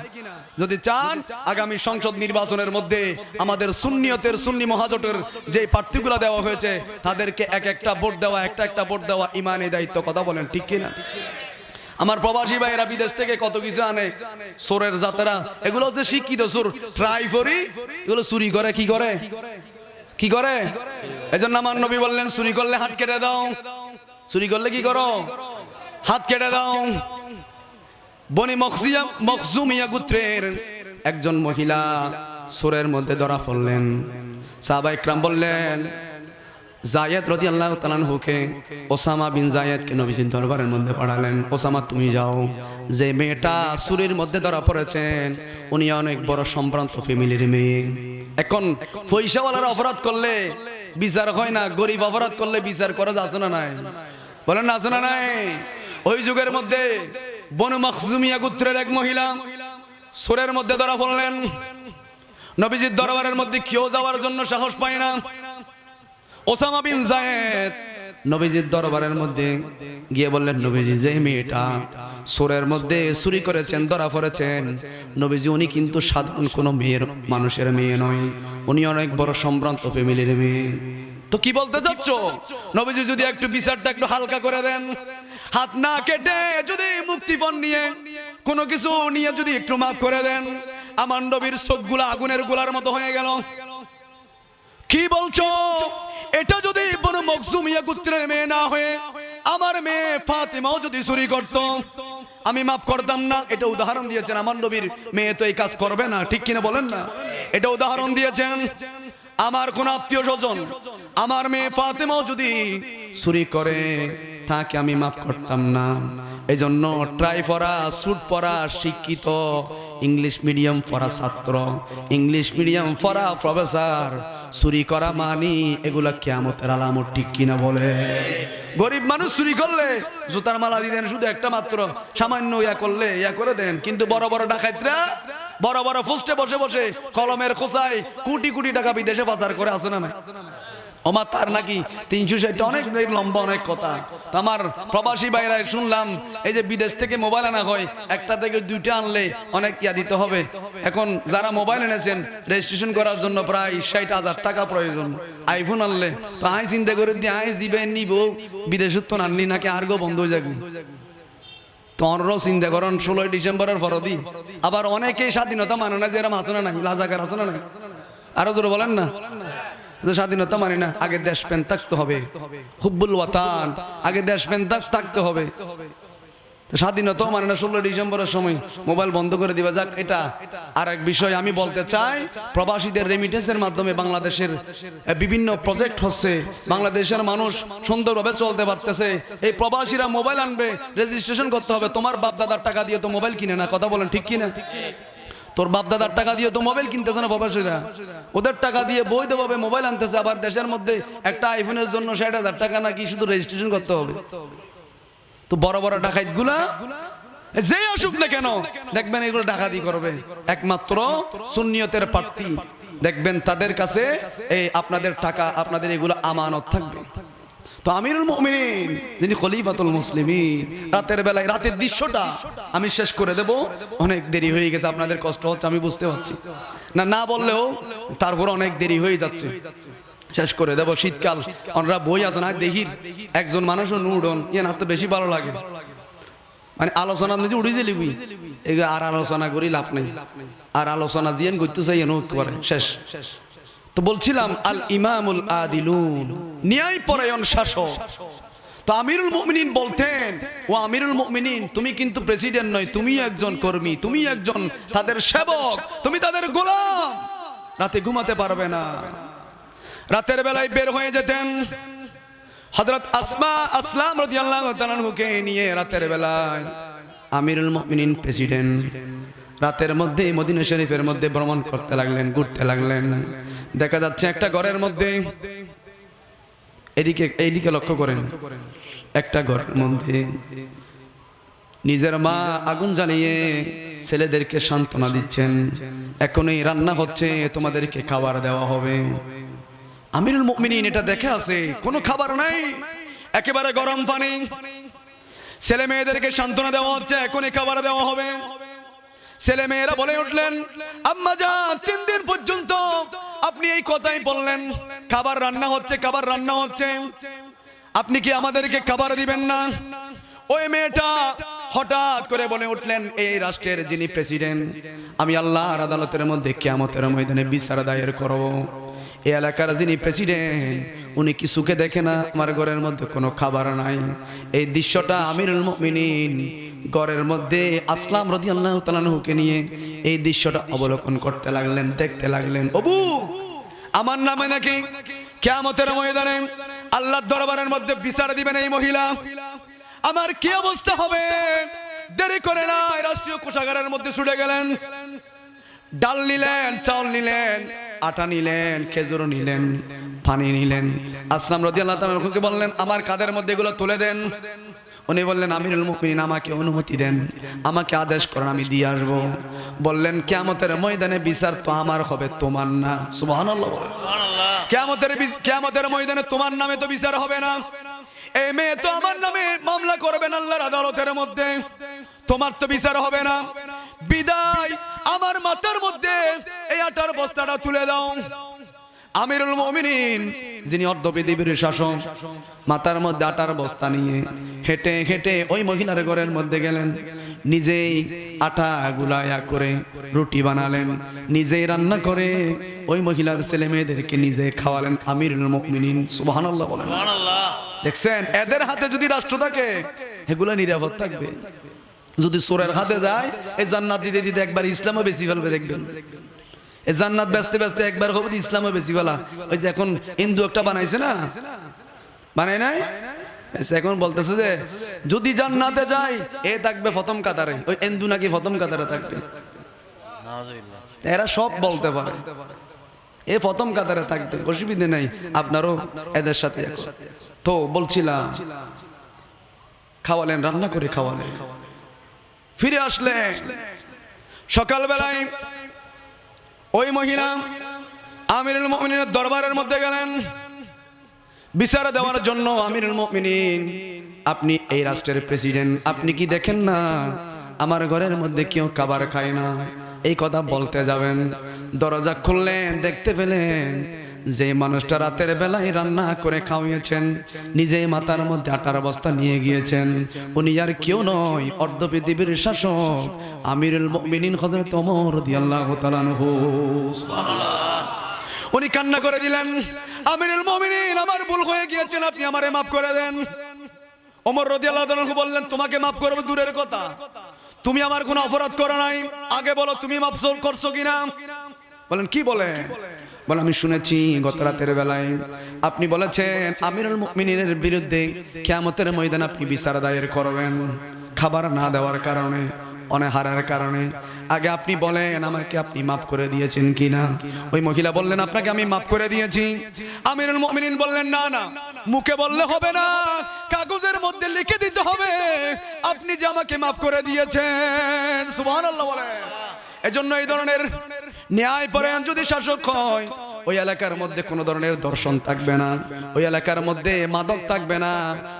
যদি চান আগামী সংসদ নির্বাচনের মধ্যে আমাদের সুন্নিয়তের সুন্নি মহাজোটের যে প্রার্থীগুলো দেওয়া হয়েছে তাদেরকে এক একটা ভোট দেওয়া, একটা ভোট দেওয়া ইমানি দায়িত্ব, কথা বলেন ঠিক কিনা? আমার প্রবাসী ভাইরা বিদেশ থেকে কত কিছু আনে, চোরের যাত্রা, এগুলো হচ্ছে শিক্ষিত চোর, ট্রাইফরি, এগুলো চুরি করে, কি করে, কি করে? এজন্য আমার নবী বললেন চুরি করলে হাত কেটে দাও, চুরি করলে কি করো? হাত কেটে দাও। বনি মখজুমিয়া গোত্রের একজন মহিলা চোরের মধ্যে ধরা পড়লেন। সাহাবা ইকরাম বললেন জায়েদ রাদিয়াল্লাহু তাআলা আনহুকে, ওসামা বিন জায়েদকে নবীজির দরবারের মধ্যে পাঠালেন, ওসামা তুমি যাও, যে মেয়েটা চুরির মধ্যে ধরা পড়েছেন উনি অনেক বড় সম্ভ্রান্ত ফ্যামিলির মেয়ে। এখন পয়সাওয়ালার অপরাধ করলে বিচার হয় না, গরিব অপরাধ করলে বিচার করা যাচ্ছে না নাই? বলেন না, আছে না নাই? ওই যুগের মধ্যে বনু মখজুমিয়া গোত্রের এক মহিলা চোরের মধ্যে ধরা পড়লেন। নবীজির দরবারের মধ্যে কেউ যাওয়ার জন্য সাহস পায় না। ওসামা বিন জায়েদ নবীজির দরবারের মধ্যে গিয়ে বললেন, নবীজি যে মেয়েটা চোরের মধ্যে চুরি করেছেন, ধরা পড়েছেন, নবীজি উনি কিন্তু সাধারণ কোনো মেয়ের মানুষের মেয়ে নয়, উনি অনেক বড় সম্ভ্রান্ত ফ্যামিলির মেয়ে। তো কি বলতে চাচ্ছ? নবীজি যদি একটু বিচারটা একটু হালকা করে দেন, হাত না কেটে যদি মুক্তিপণ নিয়ে কোনো কিছু নিয়ে যদি একটু মাফ করে দেন, আমার নবীর চোখগুলো আগুনের গোলার মতো হয়ে গেল। কি বলছো? এটা যদি বনু মখজুমিয়া গোত্রের মেয়ে না হয়ে আমার মেয়ে ফাতিমাও যদি চুরি করত, আমি মাফ করতাম না। এটা উদাহরণ দিয়েছেন, আমার নবীর মেয়ে তো এই কাজ করবে না, ঠিক কিনা বলেন না? এটা উদাহরণ দিয়েছেন। আমার কোন আত্মীয় স্বজন আমার মেয়ে ফাতিমাও যদি চুরি করে তাকে আমি মাফ করতাম না। এই জন্য ট্রাই পড়া, স্যুট পড়া শিক্ষিত ইংলিশ মিডিয়াম পড়া ছাত্র, ইংলিশ মিডিয়াম পড়া প্রফেসর চুরি করা মানি এগুলা কিয়ামতের আলামত, ঠিক কিনা বলে? গরিব মানুষ চুরি করলে জুতার মালা দিয়ে দেন, শুধু একটা মাত্র সামান্য ইয়া করলে ইয়া করে দেন, কিন্তু বড় বড় ডাকাতরা বড় বড় পোস্টে বসে বসে কলমের খোঁচায় কোটি কোটি টাকা বিদেশে পাচার করে, আসে না? ওমা তার নাকি 360, অনেক লম্বা অনেক কথা। আমার প্রবাসী ভাইরা শুনলাম এই যে বিদেশ থেকে মোবাইল আনা হয়, একটা থেকে দুইটা আনলে অনেক ইয়া দিতে হবে। এখন যারা মোবাইল এনেছেন রেজিস্ট্রেশন করার জন্য প্রায় 60,000 টাকা প্রয়োজন। আইফোন আনলে তো আই চিন্তা করে দিয়ে আই জিবে নিব, বিদেশে তো আনলি নাকি আর গো বন্ধ হয়ে যাবে। তোমরাও চিন্তা করেন 16 ডিসেম্বরের ফরদি। আবার অনেকেই স্বাধীনতা মানে না, যে এরা মাসে না নাই, লাজাকার আছে না নাই? আরো জোরে বলেন না, স্বাধীনতা মানে না, আগে দেশপ্রেম থাকতে হবে, হুব্বুল ওয়াতান, আগে দেশপ্রেম থাকতে হবে। স্বাধীনতা মানে না 16 ডিসেম্বরের সময় মোবাইল বন্ধ করে দিবা। যাক, এটা আর এক বিষয় আমি বলতে চাই, প্রবাসীদের রেমিটেন্সের মাধ্যমে বাংলাদেশের বিভিন্ন প্রজেক্ট হচ্ছে, বাংলাদেশের মানুষ সুন্দরভাবে চলতে পারতেছে। এই প্রবাসীরা মোবাইল আনবে, রেজিস্ট্রেশন করতে হবে। তোমার বাপ দাদার টাকা দিয়ে তো মোবাইল কিনে না, কথা বলেন ঠিক কিনা? তোর বাপ দাদার টাকা দিয়ে তো মোবাইল কিনতেছে না প্রবাসীরা, ওদের টাকা দিয়ে বৈধভাবে মোবাইল আনতেছে। আবার দেশের মধ্যে একটা আইফোনের জন্য 60,000 টাকা নাকি শুধু রেজিস্ট্রেশন করতে হবে। তো বড় বড় ডাকাত গুলা যে আসুক না কেন দেখবেন এগুলো ডাকাতি করবে। একমাত্র সুন্নিয়তের প্রার্থী দেখবেন তাদের কাছে এই আপনাদের টাকা, আপনাদের এগুলো আমানত থাকবে। তো আমিরুল মুমিনিন যিনি খলিফাতুল মুসলিমিন, রাতের বেলায় রাতের দৃশ্যটা আমি শেষ করে দেব, অনেক দেরি হয়ে গেছে, আপনাদের কষ্ট হচ্ছে আমি বুঝতে পারছি, না বললেও তারপর অনেক দেরি হয়ে যাচ্ছে, শেষ করে দেব। শীতকাল আমরা বই আছে না দেহির একজন মানুষও নুডন ইয়ে না, তো বেশি ভালো লাগে, মানে আলোচনা যদি উড়ে যাবি আর আলোচনা করি লাভ নেই, আর আলোচনা জিয়ান করতে চাই করে শেষ। তো বলছিলাম আল ইমামুল আদিলুন, ন্যায় পরায়ণ শাসক। তো আমিরুল মুমিনিন বলতেন, ও আমিরুল মুমিনিন তুমি কিন্তু প্রেসিডেন্ট নয়, তুমি একজন কর্মী, তুমি একজন তাদের সেবক, তুমি তাদের গোলাম। রাতে ঘুমাতে পারবে না, রাতের বেলায় বের হয়ে যেতেন। হযরত আসলাম রাদিয়াল্লাহু তাআলা আনহুকে নিয়ে রাতের বেলায় আমিরুল মুমিনিন প্রেসিডেন্ট রাতের মধ্যে মদিনা শরীফের মধ্যে ভ্রমণ করতে লাগলেন, ঘুরতে লাগলেন। দেখা যাচ্ছে একটা ঘরের মধ্যে, এইদিকে লক্ষ্য করেন, একটা ঘরের মধ্যে নিজের মা আগুন জ্বালিয়ে ছেলেদেরকে সান্ত্বনা দিচ্ছেন, এখনই রান্না হচ্ছে, তোমাদেরকে খাবার দেওয়া হবে। আমিরুল মুমিনিন এটা দেখে আছে, কোনো খাবার নাই, একেবারে গরম পানি, ছেলে মেয়েদেরকে সান্ত্বনা দেওয়া হচ্ছে, এখনই খাবার দেওয়া হবে। ছেলে মেয়েরা বলে উঠলেন, আম্মা জান 3 দিন পর্যন্ত আপনি এই কথাই বললেন, খাবার রান্না হচ্ছে, খাবার রান্না হচ্ছে, আপনি কি আমাদেরকে খাবার দিবেন না? ওই মেয়েটা হঠাৎ করে বলে উঠলেন, এই রাষ্ট্রের যিনি প্রেসিডেন্ট, আমি আল্লাহর আদালতের মধ্যে কিয়ামতের ময়দানে বিচার দায়ের করব। এই এলাকার যিনি প্রেসিডেন্ট, উনি কি সুখে দেখে না আমার ঘরের মধ্যে কোনো খাবার নাই? এই দৃশ্যটা আমিরুল মুমিনিন ঘরের মধ্যে আসলাম রাদিয়াল্লাহু তাআলা আনহুকে নিয়ে এই দৃশ্যটা অবলোকন করতে লাগলেন, দেখতে লাগলেন। ওবু, আমার নামে নাকি কিয়ামতের ময়দানে আল্লাহর দরবারের মধ্যে বিচার দিবেন এই মহিলা, আমার কি অবস্থা হবে? দেরি করে না রাষ্ট্রীয় কোষাগারের মধ্যে ছুটে গেলেন, ডাল নিলেন, চাউল নিলেন, আটা নিলেন, খেজুর নিলেন, পানি নিলেন। আসলাম রাদিয়াল্লাহু তাআলা আনহুকে বললেন, আমার কাঁধের মধ্যে এগুলো তুলে দেন। উনি বললেন, আমিরুল মুমিনিন আমাকে অনুমতি দেন, আমাকে আদেশ করেন, আমি দিয়ে আসবো। বললেন, কিয়ামতের ময়দানে বিচার তো আমার হবে, তোমার না। সুবহানাল্লাহ, কিয়ামতের ময়দানে তোমার নামে তো বিচার হবে না, এই মেয়ে তো আমার নামে মামলা করবেন আল্লাহর আদালতের মধ্যে, তোমার তো বিচার হবে না। বিদায় আমার মাথার মধ্যে এই আটার বস্তাটা তুলে দাও। আমিরুল মুমিনিন যিনি অর্ধপৃথিবীর শাসক, মাথার মধ্যে আটার বস্তা নিয়ে হেঁটে হেঁটে ওই মহিলার ঘরের মধ্যে গেলেন, নিজেই আটা গুলায়া করে রুটি বানালেন, নিজেই রান্না করে ওই মহিলার ছেলে মেয়েদেরকে নিজে খাওয়ালেন। আমিরুল মুমিনিন, সুবহানাল্লাহ বলেন। দেখছেন, এদের হাতে যদি রাষ্ট্র থাকে এগুলো নিরাপদ থাকবে। যদি চোরের হাতে যায়, এই জান্নাত দিতে দিতে একবার ইসলামও বেশি ফেলবে। দেখবেন, এই জান্নাত বেচতে বেচতে একবার হবে ইসলামও বেশি ফেলা। ওই যে এখন হিন্দু একটা বানাইছে না, বানাই নাই, এখন বলতেছে যে যদি জান্নাতে যায় এ থাকবে প্রথম কাতারে, ওই হিন্দু নাকি প্রথম কাতারে থাকবে। এরা সব বলতে পারে, এ প্রথম কাতারে থাকবে, অসুবিধা নাই, আপনারও এদের সাথে। তো বলছিলাম, খাওয়ালেন, রান্না করে খাওয়ালেন। ফিরে আসলেন সকালবেলায়, ওই মহিলা আমিরুল মুমিনিনের দরবারের মধ্যে গেলেন বিচার দেওয়ার জন্য। আমিরুল মুমিনিন, আপনি এই রাষ্ট্রের প্রেসিডেন্ট, আপনি কি দেখেন না আমার ঘরের মধ্যে কেউ খাবার খায় না? এই কথা বলতে যাবেন, দরজা খুললেন, দেখতে পেলেন যে মানুষটা রাতের বেলায় রান্না করে খাওয়িয়েছেন, নিজে মাথার মধ্যে আটার বস্তা নিয়ে গিয়েছেন, উনি আর কেউ নয়, অর্ধপৃথিবীর শাসক আমিরুল মুমিনিন হযরত ওমর রাদিয়াল্লাহু তাআলা আনহু। সুবহানাল্লাহ। উনি কান্না করে দিলেন, আমিরুল মুমিনিন আমার ভুল হয়ে গিয়েছে, আপনি আমারে মাফ করে দেন। ওমর রাদিয়াল্লাহু তাআলা আনহু বললেন, তোমাকে মাফ করব দূরের কথা, তুমি আমার কোনো অপরাধ করো নাই, আগে বলো তুমি মাফ করছো কিনা। বলেন, কি বলে? বলে, আমি শুনেছি গত রাতের বেলায় আপনি বলেছেন আমিরুল মুমিনিনের বিরুদ্ধে কিয়ামতের ময়দানে আপনি বিচার দায়ের করবেন, খাবার না দেওয়ার কারণে, অনাহারের কারণে। আগে আপনি বলেন আমাকে আপনি মাফ করে দিয়েছেন কিনা? ওই মহিলা বললেন, আপনাকে আমি মাফ করে দিয়েছি। আমিরুল মুমিনিন বললেন, না না, মুখে বললে হবে না, কাগজের মধ্যে লিখে দিতে হবে আপনি যে আমাকে মাফ করে দিয়েছেন। সুবহানাল্লাহ বলেন। এজন্য এই ধরনের ন্যায় পরায়ণ যদি শাসক হয়, ওই এলাকার মধ্যে কোনো ধরনের দর্শন থাকবে না, ওই এলাকার মধ্যে মাদক থাকবে না,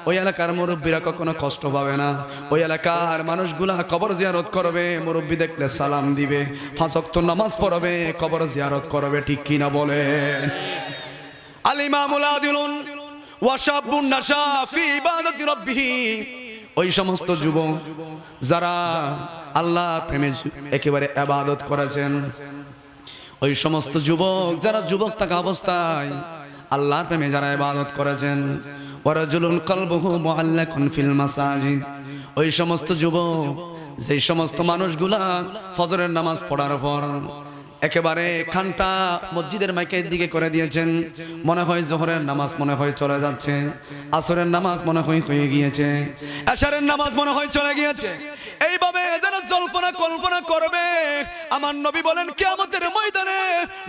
ওই এলাকার মুরব্বীরা কখনো কষ্ট পাবে না, ওই এলাকার মানুষগুলা কবর জিয়ারত করবে, মুরব্বী দেখলে সালাম দিবে, 5 ওয়াক্ত নামাজ পড়বে, কবর জিয়ারত করবে। ঠিক কিনা বলেন? আল ইমামুল আদিলুন ওয়া শাবুন নাশা ফি ইবাদাতি রাব্বিহি, ওই সমস্ত যুবক যারা আল্লাহ প্রেমে একেবারে ইবাদত করেছেন, ওই সমস্ত যুবক যারা যুবক থাকা অবস্থায় আল্লাহর প্রেমে যারা ইবাদত করেছেন, ওয়ারাজুলুন কলবুহু মুআল্লাকুন ফিল মাসাজিদ, ওই সমস্ত যুবক, যেই সমস্ত মানুষগুলা ফজরের নামাজ পড়ার পর একেবারে খানটা মসজিদের মাইকের দিকে করে দিয়েছেন। মনে হয় জোহরের নামাজ মনে হয় চলে যাচ্ছে, আসরের নামাজ মনে হয় হয়ে গিয়েছে, এশারের নামাজ মনে হয় চলে গিয়েছে। এইভাবে যারা জল্পনা কল্পনা করবে, আমার নবী বলেন কিয়ামতের ময়দানে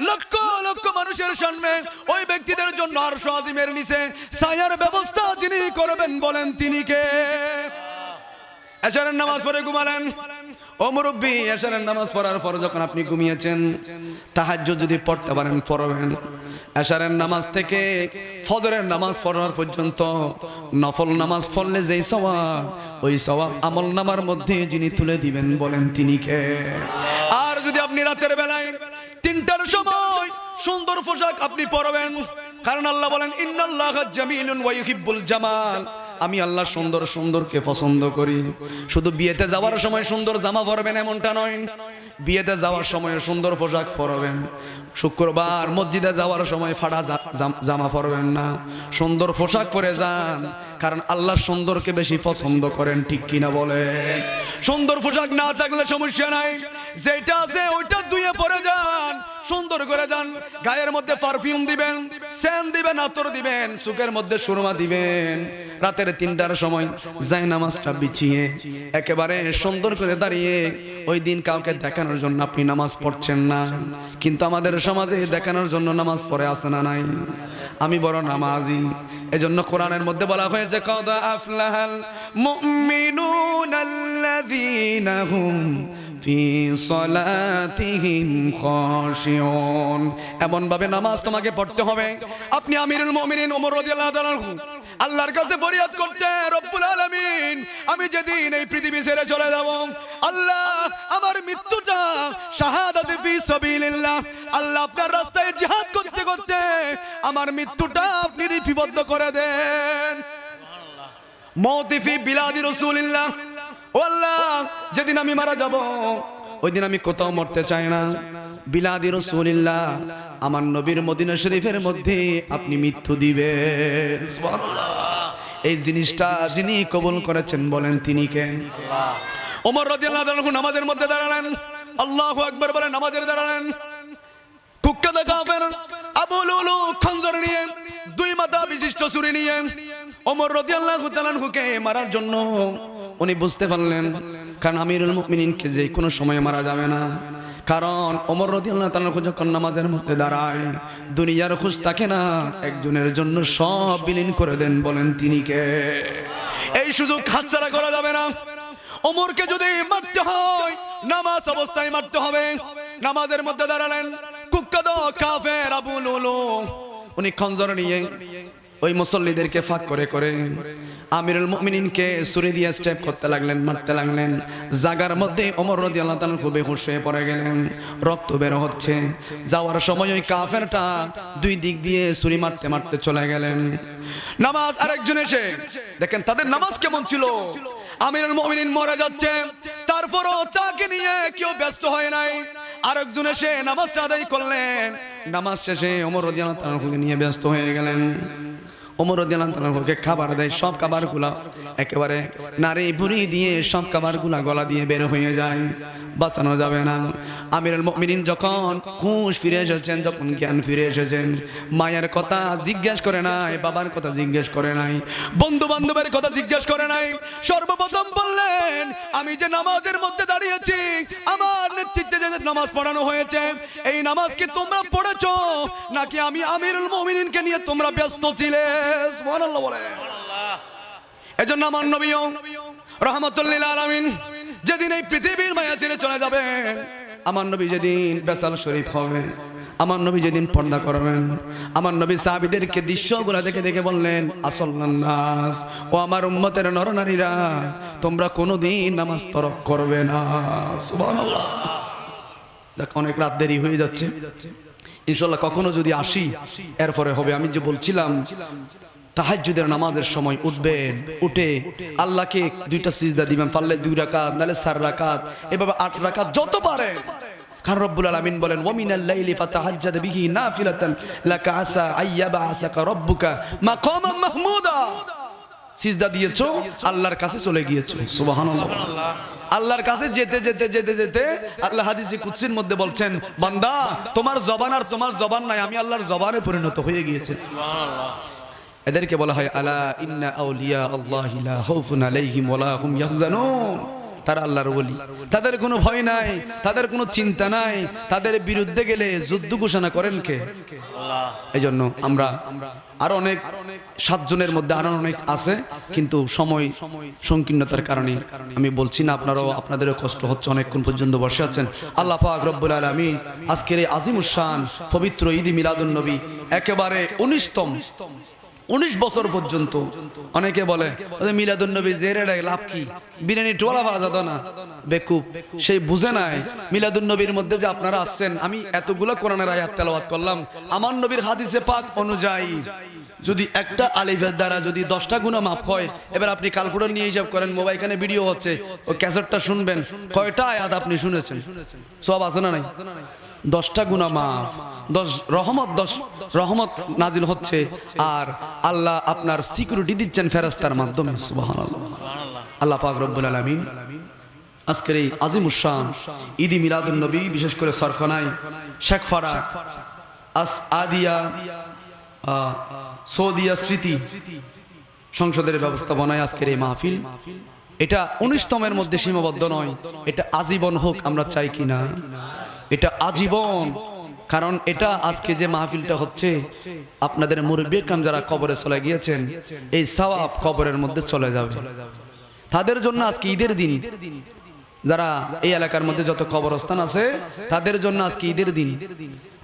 লক্ষ লক্ষ মানুষের সামনে ওই ব্যক্তিদের জন্য আরশ আজিমের নিচে ছায়ার ব্যবস্থা যিনি করবেন বলেন তিনি কে? এশারের নামাজ পড়ে ঘুমালেন, ও মুরব্বী, এশারের নামাজ পড়ার পর যখন আপনি ঘুমিয়েছেন, তাহাজ্জুদ যদি পড়তে পারেন পড়বেন। এশারের নামাজ থেকে ফজরের নামাজ পড়ার পর্যন্ত নফল নামাজ পড়লে যেই সওয়াব, ওই সওয়াব আমল নামার মধ্যে যিনি তুলে দিবেন বলেন তিনি কে? আর যদি আপনি রাতের বেলায় 3টার সময় সুন্দর পোশাক আপনি পরবেন, কারণ আল্লাহ বলেন ইন্নাল্লাহা জামিলুন ওয়া ইউহিব্বুল জামাল, আমি আল্লাহ সুন্দর সুন্দরকে পছন্দ করি। শুধু বিয়েতে যাওয়ার সময় সুন্দর জামা পরবেন এমনটা নয়, বিয়েতে যাওয়ার সময় সুন্দর পোশাক পরবেন। শুক্রবার মসজিদে যাওয়ার সময় ফাড়া জামা পরবেন না, সুন্দর পোশাক পরে যান, কারণ আল্লাহ সুন্দরকে বেশি পছন্দ করেন, ঠিক কিনা বলেন? সুন্দর পোশাক না থাকলে সমস্যা নাই, যেটা আছে ওইটা ধুয়ে পরে যান, সুন্দর করে যান। গায়ের মধ্যে পারফিউম দিবেন, সেন্ট দিবেন, আতর দিবেন, চোখের মধ্যে সুরমা দিবেন। রাতের 3টার সময় যাই নামাজটা বিছিয়ে একেবারে সুন্দর করে দাঁড়িয়ে, ওই দিন কাউকে দেখানোর জন্য আপনি নামাজ পড়ছেন না, কিন্তু আমাদের সমাজে দেখানোর জন্য নামাজ পড়ে আছে না নাই? আমি বড় নামাজি, এজন্য কোরআনের মধ্যে বলা হয়েছে কদ আফলাহাল মুমিনুনাল্লাযীনা হুম ফি সলাতিহিম খাশিউন। এমন ভাবে নামাজ তোমাকে পড়তে হবে, আপনি আমিরুল মুমিনিন ওমর রাদিয়াল্লাহু তাআলা আল্লাহর কাছে ফরিয়াদ করতে, রব্বুল আলামিন আমি যেদিন এই পৃথিবী ছেড়ে চলে যাব, আল্লাহ আমার মৃত্যুটা শাহাদাতে ফি সাবিলিল্লাহ, আল্লাহ আপনার রাস্তায় জিহাদ করতে করতে আমার মৃত্যুটা আপনি লিপিবদ্ধ করে দেন। মওতি ফি বিলাদি রাসূলিল্লাহ, ও আল্লাহ যেদিন আমি মারা যাব ওই দিন আমি কোথাও মরতে চাই না, বিলাদি রাসূলিল্লাহ আমার নবীর মদিনা শরীফের মধ্যে আপনি মৃত্যু দিবেন। সুবহানাল্লাহ। এই জিনিসটা যিনি কবুল করেছেন বলেন তিনি কে? আল্লাহ। ওমর রাদিয়াল্লাহু তাআলা নামাজের মধ্যে দাঁড়ালেন, আল্লাহু আকবার বলে নামাজের দাঁড়ালেন। কুখ্যাত কাফের আবু লুলু খঞ্জর নিয়ে, 2 মাথা বিশিষ্ট ছুরি নিয়ে ওমর রাদিয়াল্লাহু তাআলা হুকে মারার জন্য উনি বুঝতে পারলেন, কারণ আমিরুল মুমিনিনকে যে কোনো সময় মারা যাবে না, কারণ ওমর রাদিয়াল্লাহু তাআলা যখন নামাজের মধ্যে দাঁড়ায় দুনিয়ার খুশ থাকে না, একজনের জন্য সব বিলীন করে দেন বলেন তিনি কে? এই সুযোগ হাতছাড়া করা যাবে না। ওমরকে যদি মারতে হয় নামাজ অবস্থায় মারতে হবে। নামাজের মধ্যে দাঁড়ালেন কুখ্যাত কাফের আবু লুলু, উনি খঞ্জর নিয়ে ওই মুসল্লিদেরকে ফাঁক করে করে আমিরুল মুমিনিনকে ছুরি দিয়ে স্টেপ করতে লাগলেন, মারতে লাগলেন। জাগার মধ্যে ওমর রাদিয়াল্লাহু তাআলা খুব বেহুশ হয়ে পড়ে গেলেন, রক্ত বের হচ্ছে। যাওয়ার সময় ওই কাফেরটা 2 দিক দিয়ে ছুরি মারতে মারতে চলে গেলেন। নামাজ আরেকজন এসে দেখেন তাদের নামাজ কেমন ছিল, আমিরুল মুমিনিন মরে যাচ্ছে, তারপরও তাকে নিয়ে কেউ ব্যস্ত হয় নাই। আরেকজন এসে নামাজটা আদায় করলেন, নামাজ শেষে ওমর রাদিয়াল্লাহু তাআলা নিয়ে ব্যস্ত হয়ে গেলেন। ওমর রাদিয়াল্লাহু তাআলাকে খাবার দেয়, সব খাবারগুলা একেবারে নারী বুড়ি দিয়ে সব খাবারগুলা গলা দিয়ে বের হয়ে যায়, বাঁচানো যাবে না। আমিরুল মুমিনিন যখন হুঁশ ফিরে এসেছেন, যখন জ্ঞান ফিরে এসেছেন, মায়ের কথা জিজ্ঞেস করে নাই, বাবার কথা জিজ্ঞেস করে নাই, বন্ধু বান্ধবের কথা জিজ্ঞেস করে নাই। সর্বপ্রথম বললেন, আমি যে নামাজের মধ্যে দাঁড়িয়েছি, আমার নেতৃত্বে যে নামাজ পড়ানো হয়েছে, এই নামাজ কি তোমরা পড়েছো নাকি আমি আমিরুল মুমিনিনকে নিয়ে তোমরা ব্যস্ত ছিলে? সুবহানাল্লাহ বলে। এজন্য আমার নবী রাহমাতুল লিল আলামিন যেদিন এই পৃথিবীর মায়া ছেড়ে চলে যাবেন, আমার নবী যেদিন বেসাল শরীফ হবে, আমার নবী যেদিন পর্দা করবেন, আমার নবী সাহাবীদেরকে দৃশ্যগুলো দেখে দেখে বললেন, আসল্লান নাস, ও আমার উম্মতের নরনারীরা, তোমরা কোনোদিন নামাজ তরক করবে না। সুবহানাল্লাহ। যাক, অনেক রাত দেরি হয়ে যাচ্ছে, ইনশাআল্লাহ কখনো যদি আসি এরপরে হবে। আমি যে বলছিলাম তাহাজ্জুদের নামাজের সময় উঠবেন, উঠে আল্লাহকে 2টা সিজদা দিবেন, পারলে 2 রাকাত, নালে 4 রাকাত, এভাবে 8 রাকাত যত পারে। কারণ রব্বুল আলামিন বলেন, ওয়া মিনাল লাইলি ফাতাহাজ্জাদ বিহি নাফিলাতান লাকা আসা আইয়াবাসাকা রাব্বুকা মাকামান মাহমুদা। সিজদা দিয়েছো, আল্লাহর কাছে চলে গিয়েছো। সুবহানাল্লাহ। আল্লাহর কাছে যেতে যেতে যেতে যেতে আল্লাহ হাদিসে কুদসির মধ্যে বলছেন, বান্দা তোমার জবান আর তোমার জবান নাই, আমি আল্লাহর জবানে পরিণত হয়ে গিয়েছি। সুবহানাল্লাহ। এদেরকে বলা হয় আলা ইন্না আউলিয়া আল্লাহি লা খাউফুন আলাইহিম ওয়ালা হুম ইয়াহজানুন। তারা আল্লাহর ওলি, তাদের কোনো ভয় নাই, তাদের কোনো চিন্তা নাই, তাদের বিরুদ্ধে গেলে যুদ্ধ ঘোষণা করেন কে? আল্লাহ। এইজন্য আমরা আরো অনেক 7 জনের মধ্যে আরো অনেক আছে, কিন্তু সময় সংকীর্ণতার কারণে আমি বলছি না, আপনাদেরও কষ্ট হচ্ছে, অনেকক্ষণ পর্যন্ত বসে আছেন। আল্লাহ পাক রব্বুল আলামিন আজকের এই আজিমুস শান পবিত্র ঈদ মিলাদুন নবী একেবারে 19 বছর পর্যন্ত অনেকে বলে মিলাদুন নবী জেরে লাভ কি, বিরিয়ানি টোলা পাওয়া যেত না, বেকুব সেই বুঝে নাই মিলাদুন নবীর মধ্যে যে আপনারা আসছেন। আমি এতগুলো কোরআনের আয়াত তেলাওয়াত করলাম, আমার নবীর হাদিসে পাক অনুযায়ী যদি একটা আলিফের দ্বারা যদি 10টা গুনাহ মাফ হয়, এবার আপনি ক্যালকুলেটর নিয়ে হিসাব করেন, মোবাইলে ভিডিও হচ্ছে, ও ক্যাসেটটা শুনবেন, কয়টা আয়াত আপনি শুনেছেন? সব আছে না নাই? 10টা গুনাহ মাফ, 10 রহমত নাজিল হচ্ছে, আর আল্লাহ আপনার সিকিউরিটি দিচ্ছেন ফেরেশতার মাধ্যমে। সুবহানাল্লাহ। আল্লাহ পাক রব্বুল আলামিন আজকের এই আজিমুস শান ঈদ মিলাদুন নবী, বিশেষ করে সরখানায় শেখপাড়া আদিয়া সৌদিয়া স্মৃতি সংসদের ব্যবস্থাপনায় আজকের এই মাহফিল, এটা 19তমের মধ্যে সীমাবদ্ধ নয়, এটা আজীবন হোক আমরা চাই কিনা? এটা আজীবন, কারণ এটা আজকে যে মাহফিলটা হচ্ছে, আপনাদের মুরব্বি একরাম যারা কবরে চলে গিয়েছেন, এই সওয়াব কবরের মধ্যে চলে যাবে, তাদের জন্য আজকে ঈদের দিন। যারা এই এলাকার মধ্যে যত কবরস্থান আছে তাদের জন্য আজকে ঈদের দিন।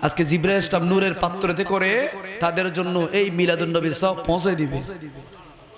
আজকে জিব্রাইল ইসলাম নূরের পাত্রতে করে তাদের জন্য এই মিলাদুন নবীর সওয়াব পৌঁছে দিবে।